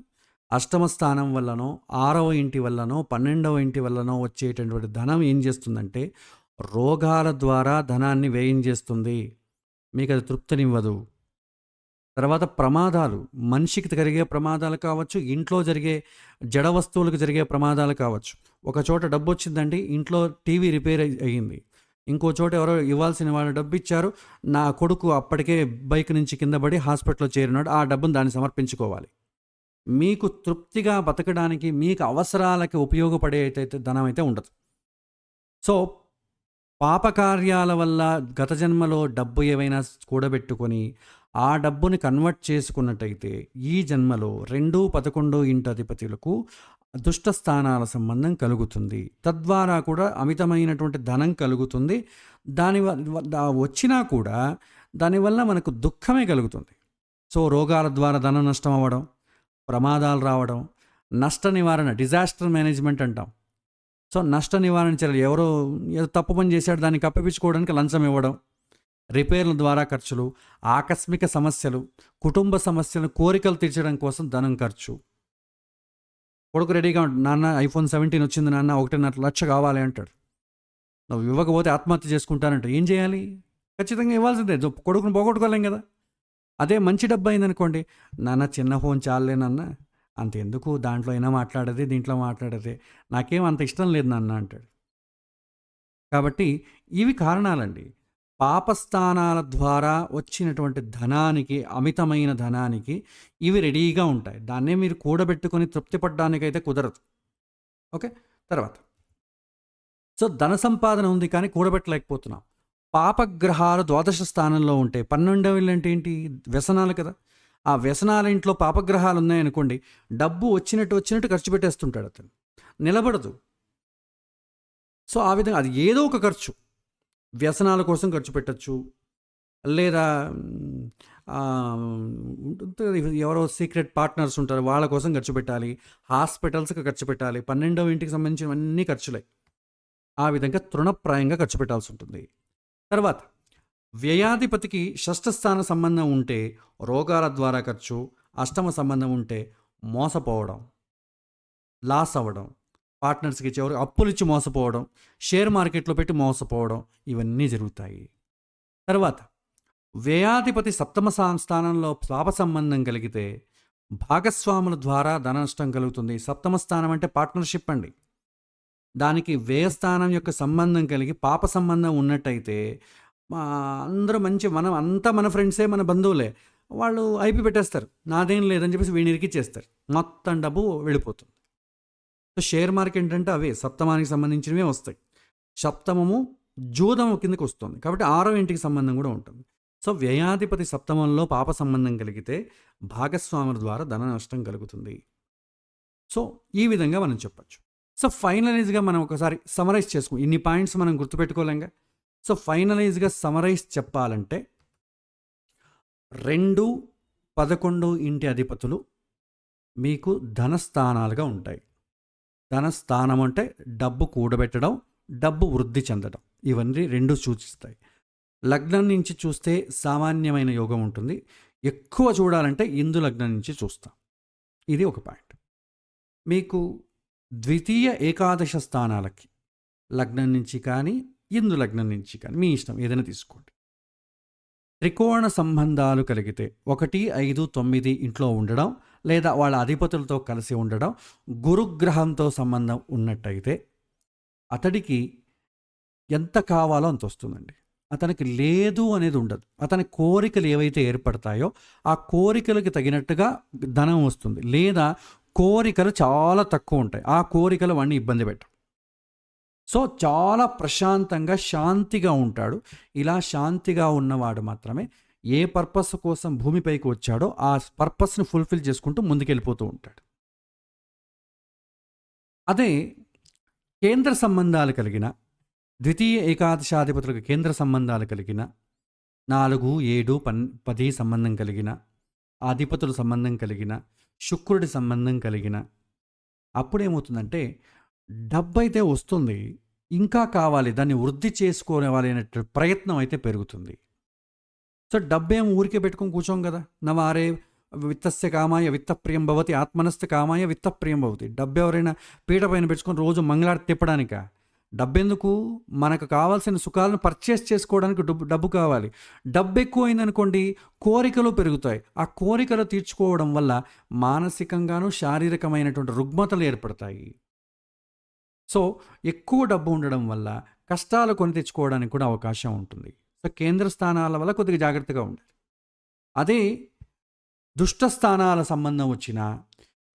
అష్టమ స్థానం వల్లనో, 6వ ఇంటి వల్లనో, 12వ ఇంటి వల్లనో వచ్చేటటువంటి ధనం ఏం చేస్తుందంటే రోగాల ద్వారా ధనాన్ని వ్యయం చేస్తుంది. మీకు అది తృప్తినివ్వదు. తర్వాత ప్రమాదాలు, మనిషికి జరిగే ప్రమాదాలు కావచ్చు, ఇంట్లో జరిగే జడ వస్తువులకు జరిగే ప్రమాదాలు కావచ్చు. ఒక చోట డబ్బు వచ్చిందండి, ఇంట్లో టీవీ రిపేర్ అయ్యింది. ఇంకో చోట ఎవరో ఇవ్వాల్సిన వాళ్ళు డబ్బు ఇచ్చారు, నా కొడుకు అప్పటికే బైక్ నుంచి కింద పడి హాస్పిటల్లో చేరినాడు, ఆ డబ్బును దాన్ని సమర్పించుకోవాలి. మీకు తృప్తిగా బతకడానికి, మీకు అవసరాలకి ఉపయోగపడే అయితే ధనం అయితే ఉండదు. సో పాపకార్యాల వల్ల గత జన్మలో డబ్బు ఏవైనా కూడబెట్టుకొని ఆ డబ్బుని కన్వర్ట్ చేసుకున్నట్టయితే ఈ జన్మలో 2, 11 ఇంటి అధిపతులకు దుష్ట స్థానాల సంబంధం కలుగుతుంది. తద్వారా కూడా అమితమైనటువంటి ధనం కలుగుతుంది. వచ్చినా కూడా దానివల్ల మనకు దుఃఖమే కలుగుతుంది. సో రోగాల ద్వారా ధన నష్టం అవ్వడం, ప్రమాదాలు రావడం, నష్ట నివారణ, డిజాస్టర్ మేనేజ్మెంట్ అంటాం. సో నష్ట నివారణ చర్యలు, ఎవరో ఏదో తప్పు పని చేశాడు దాన్ని కప్పిపించుకోవడానికి లంచం ఇవ్వడం, రిపేర్ల ద్వారా ఖర్చులు, ఆకస్మిక సమస్యలు, కుటుంబ సమస్యలను కోరికలు తీర్చడం కోసం ధనం ఖర్చు. కొడుకు రెడీగా ఉంటాడు, నాన్న iPhone 17 వచ్చింది నాన్న, 1.5 లక్ష కావాలి అంటాడు. నువ్వు ఇవ్వకపోతే ఆత్మహత్య చేసుకుంటానంట. ఏం చేయాలి? ఖచ్చితంగా ఇవ్వాల్సిందే, కొడుకును పోగొట్టుకోలేం కదా. అదే మంచి డబ్బు అయిందనుకోండి, నాన్న చిన్న ఫోన్ చాలేనన్న, అంతెందుకు దాంట్లో అయినా మాట్లాడేది, దీంట్లో మాట్లాడేది, నాకేం అంత ఇష్టం లేదు నాన్న అంటాడు. కాబట్టి ఇవి కారణాలండి. పాపస్థానాల ద్వారా వచ్చినటువంటి ధనానికి, అమితమైన ధనానికి ఇవి రెడీగా ఉంటాయి. దాన్నే మీరు కూడబెట్టుకొని తృప్తి పడడానికైతే కుదరదు. ఓకే, తర్వాత సో ధన సంపాదన ఉంది కానీ కూడబెట్టలేకపోతున్నాం. పాపగ్రహాలు ద్వాదశ స్థానంలో ఉంటాయి. 12వ ఇల్లు అంటే ఏంటి? వ్యసనాలు కదా. ఆ వ్యసనాల ఇంట్లో పాపగ్రహాలు ఉన్నాయనుకోండి, డబ్బు వచ్చినట్టు ఖర్చు పెట్టేస్తుంటాడు అతను, నిలబడదు. సో ఆ విధంగా అది ఏదో ఒక ఖర్చు, వ్యసనాల కోసం ఖర్చు పెట్టచ్చు, లేదా ఎవరో సీక్రెట్ పార్ట్నర్స్ ఉంటారు వాళ్ళ కోసం ఖర్చు పెట్టాలి, హాస్పిటల్స్కి ఖర్చు పెట్టాలి, 12వ ఇంటికి సంబంధించినవన్నీ ఖర్చులే. ఆ విధంగా తృణప్రాయంగా ఖర్చు పెట్టాల్సి ఉంటుంది. తర్వాత వ్యయాధిపతికి షష్ఠస్థాన సంబంధం ఉంటే రోగాల ద్వారా ఖర్చు, అష్టమ సంబంధం ఉంటే మోసపోవడం, లాస్ అవ్వడం, పార్ట్నర్స్కి చివరి అప్పులు ఇచ్చి మోసపోవడం, షేర్ మార్కెట్లో పెట్టి మోసపోవడం, ఇవన్నీ జరుగుతాయి. తర్వాత వ్యయాధిపతి సప్తమ స్థానంలో పాప సంబంధం కలిగితే భాగస్వాముల ద్వారా ధన నష్టం కలుగుతుంది. సప్తమ స్థానం అంటే పార్ట్నర్షిప్ అండి. దానికి వ్యయస్థానం యొక్క సంబంధం కలిగి పాప సంబంధం ఉన్నట్టయితే అందరూ మనం అంతా మన ఫ్రెండ్సే, మన బంధువులే, వాళ్ళు ఐపీ పెట్టేస్తారు, నాదేం లేదని చెప్పేసి వీడిని ఇరికిచ్చేస్తారు, మొత్తం డబ్బు వెళ్ళిపోతుంది. సో షేర్ మార్కెట్ అంటే అవే సప్తమానికి సంబంధించినవే వస్తాయి. సప్తమము జూదము కిందకి వస్తుంది కాబట్టి 6వ ఇంటికి సంబంధం కూడా ఉంటుంది. సో వ్యయాధిపతి సప్తమంలో పాప సంబంధం కలిగితే భాగస్వాముల ద్వారా ధన నష్టం కలుగుతుంది. సో ఈ విధంగా మనం చెప్పచ్చు. సో ఫైనలైజ్గా మనం ఒకసారి సమరైజ్ చేసుకుని ఇన్ని పాయింట్స్ మనం గుర్తుపెట్టుకోలేంగా. సో ఫైనలైజ్గా సమరైజ్ చెప్పాలంటే 2, 11 ఇంటి అధిపతులు మీకు ధనస్థానాలుగా ఉంటాయి. ధనస్థానం అంటే డబ్బు కూడబెట్టడం, డబ్బు వృద్ధి చెందడం, ఇవన్నీ 2 సూచిస్తాయి. లగ్నం నుంచి చూస్తే సామాన్యమైన యోగం ఉంటుంది. ఎక్కువ చూడాలంటే ఇందు లగ్నం నుంచి చూస్తాం. ఇది ఒక పాయింట్. మీకు ద్వితీయ ఏకాదశ స్థానాలకి లగ్నం నుంచి కానీ ఇందు లగ్నం నుంచి కానీ మీ ఇష్టం ఏదైనా తీసుకోండి. త్రికోణ సంబంధాలు కలిగితే 1, 5, 9 ఇంట్లో ఉండడం, లేదా వాళ్ళ అధిపతులతో కలిసి ఉండడం, గురుగ్రహంతో సంబంధం ఉన్నట్టయితే అతడికి ఎంత కావాలో అంత వస్తుందండి. అతనికి లేదు అనేది ఉండదు. అతని కోరికలు ఏవైతే ఏర్పడతాయో ఆ కోరికలకు తగినట్టుగా ధనం వస్తుంది, లేదా కోరికలు చాలా తక్కువ ఉంటాయి, ఆ కోరికలు వాడిని ఇబ్బంది పెట్టవు. సో చాలా ప్రశాంతంగా శాంతిగా ఉంటాడు. ఇలా శాంతిగా ఉన్నవాడు మాత్రమే ఏ పర్పస్ కోసం భూమిపైకి వచ్చాడో ఆ పర్పస్ని ఫుల్ఫిల్ చేసుకుంటూ ముందుకెళ్ళిపోతూ ఉంటాడు. అదే కేంద్ర సంబంధాలు కలిగిన ద్వితీయ ఏకాదశాధిపతులకు కేంద్ర సంబంధాలు కలిగిన 4, 7, 10 సంబంధం కలిగిన అధిపతుల సంబంధం కలిగిన శుక్రుడి సంబంధం కలిగిన అప్పుడేమవుతుందంటే డబ్బు అయితే వస్తుంది, ఇంకా కావాలి, దాన్ని వృద్ధి చేసుకోవాలి అనే ప్రయత్నం అయితే పెరుగుతుంది. సో డబ్బేం ఊరికే పెట్టుకొని కూర్చోం కదా. నవారే విత్తస్య కామాయ విత్తప్రియం భవతి ఆత్మనస్య కామాయ విత్తప్రియం భవతి. డబ్బు ఎవరైనా పీట పైన పెట్టుకొని రోజు మంగళారతి తిప్పడానిక? డబ్బెందుకు? మనకు కావాల్సిన సుఖాలను పర్చేస్ చేసుకోవడానికి డబ్బు కావాలి. డబ్బు ఎక్కువైందనుకోండి కోరికలు పెరుగుతాయి. ఆ కోరికలు తీర్చుకోవడం వల్ల మానసికంగాను శారీరకమైనటువంటి రుగ్మతలు ఏర్పడతాయి. సో ఎక్కువ డబ్బు ఉండడం వల్ల కష్టాలు కొని తెచ్చుకోవడానికి కూడా అవకాశం ఉంటుంది. సో కేంద్ర స్థానాల వల్ల కొద్దిగా జాగ్రత్తగా ఉండాలి. అదే దుష్ట స్థానాల సంబంధం వచ్చిన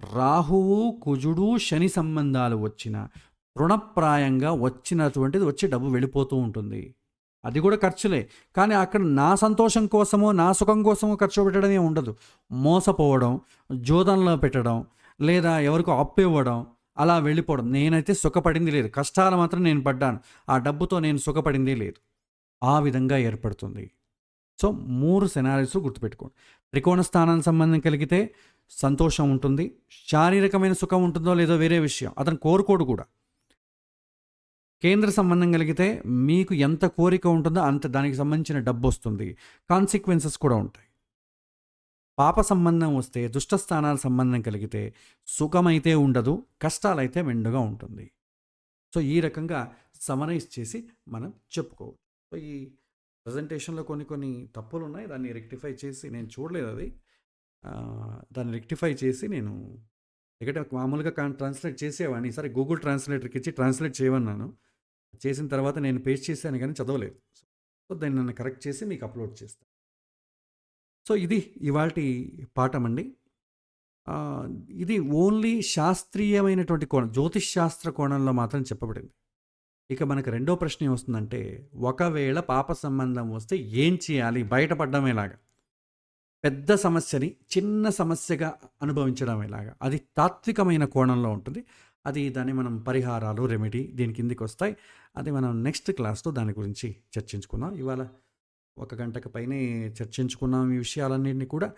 రాహువు, కుజుడు, శని సంబంధాలు వచ్చిన రుణప్రాయంగా వచ్చినటువంటిది వచ్చి డబ్బు వెళ్ళిపోతూ ఉంటుంది. అది కూడా ఖర్చులే, కానీ అక్కడ నా సంతోషం కోసమో నా సుఖం కోసమో ఖర్చు పెట్టడమే ఉండదు. మోసపోవడం, జోదంలో పెట్టడం, లేదా ఎవరికో అప్పు ఇవ్వడం, అలా వెళ్ళిపోవడం. నేనైతే సుఖపడింది లేదు, కష్టాలు మాత్రం నేను పడ్డాను, ఆ డబ్బుతో నేను సుఖపడిందే లేదు. ఆ విధంగా ఏర్పడుతుంది. సో 3 సెనారీస్ గుర్తుపెట్టుకోండి. త్రికోణ స్థానానికి సంబంధం కలిగితే సంతోషం ఉంటుంది, శారీరకమైన సుఖం ఉంటుందో లేదో వేరే విషయం, అతను కోరుకోడు కూడా. కేంద్ర సంబంధం కలిగితే మీకు ఎంత కోరిక ఉంటుందో అంత దానికి సంబంధించిన డబ్బు వస్తుంది, కాన్సిక్వెన్సెస్ కూడా ఉంటాయి. పాప సంబంధం వస్తే, దుష్ట స్థానాల సంబంధం కలిగితే సుఖమైతే ఉండదు, కష్టాలైతే మెండుగా ఉంటుంది. సో ఈ రకంగా సమరైజ్ చేసి మనం చెప్పుకోవచ్చు. సో ఈ ప్రజెంటేషన్లో కొన్ని తప్పులు ఉన్నాయి, దాన్ని రెక్టిఫై చేసి, నేను చూడలేదు అది, దాన్ని రెక్టిఫై చేసి నేను ఎందుకంటే మామూలుగా ట్రాన్స్లేట్ చేసేవాడిని, ఈసారి గూగుల్ ట్రాన్స్లేటర్కి ఇచ్చి ట్రాన్స్లేట్ చేయమన్నాను. చేసిన తర్వాత నేను పేస్ట్ చేశాను కానీ చదవలేదు. సో దాన్ని నన్ను కరెక్ట్ చేసి మీకు అప్లోడ్ చేస్తాను. సో ఇది ఇవాల్టి పాఠం అండి. ఇది ఓన్లీ శాస్త్రీయమైనటువంటి కోణం, జ్యోతిష్ శాస్త్ర కోణంలో మాత్రం చెప్పబడింది. ఇక మనకు రెండో ప్రశ్న ఏమొస్తుందంటే, ఒకవేళ పాప సంబంధం వస్తే ఏం చేయాలి, బయటపడడం ఎలాగా, పెద్ద సమస్యని చిన్న సమస్యగా అనుభవించడం ఎలాగా, అది తాత్వికమైన కోణంలో ఉంటుంది. దాన్ని మనం పరిహారాలు, రెమెడీ దీని కిందికి వస్తాయి. అది మనం నెక్స్ట్ క్లాస్లో దాని గురించి చర్చించుకుందాం. ఇవాళ 1 గంటకు పైనే చర్చించుకున్నాం ఈ విషయాలన్నింటినీ కూడా.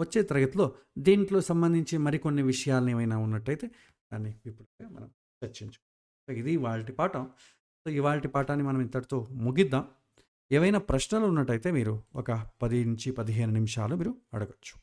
వచ్చే తరగతిలో దీంట్లో సంబంధించి మరికొన్ని విషయాలు ఏమైనా ఉన్నట్టయితే దాన్ని విపులంగా మనం చర్చించుకుందాం. ఇది ఇవాల్టి పాఠం. సో ఇవాల్టి పాఠాన్ని మనం ఇంతటితో ముగిద్దాం. ఏవైనా ప్రశ్నలు ఉన్నట్టయితే మీరు ఒక 10 నుంచి 15 నిమిషాలు మీరు అడగచ్చు.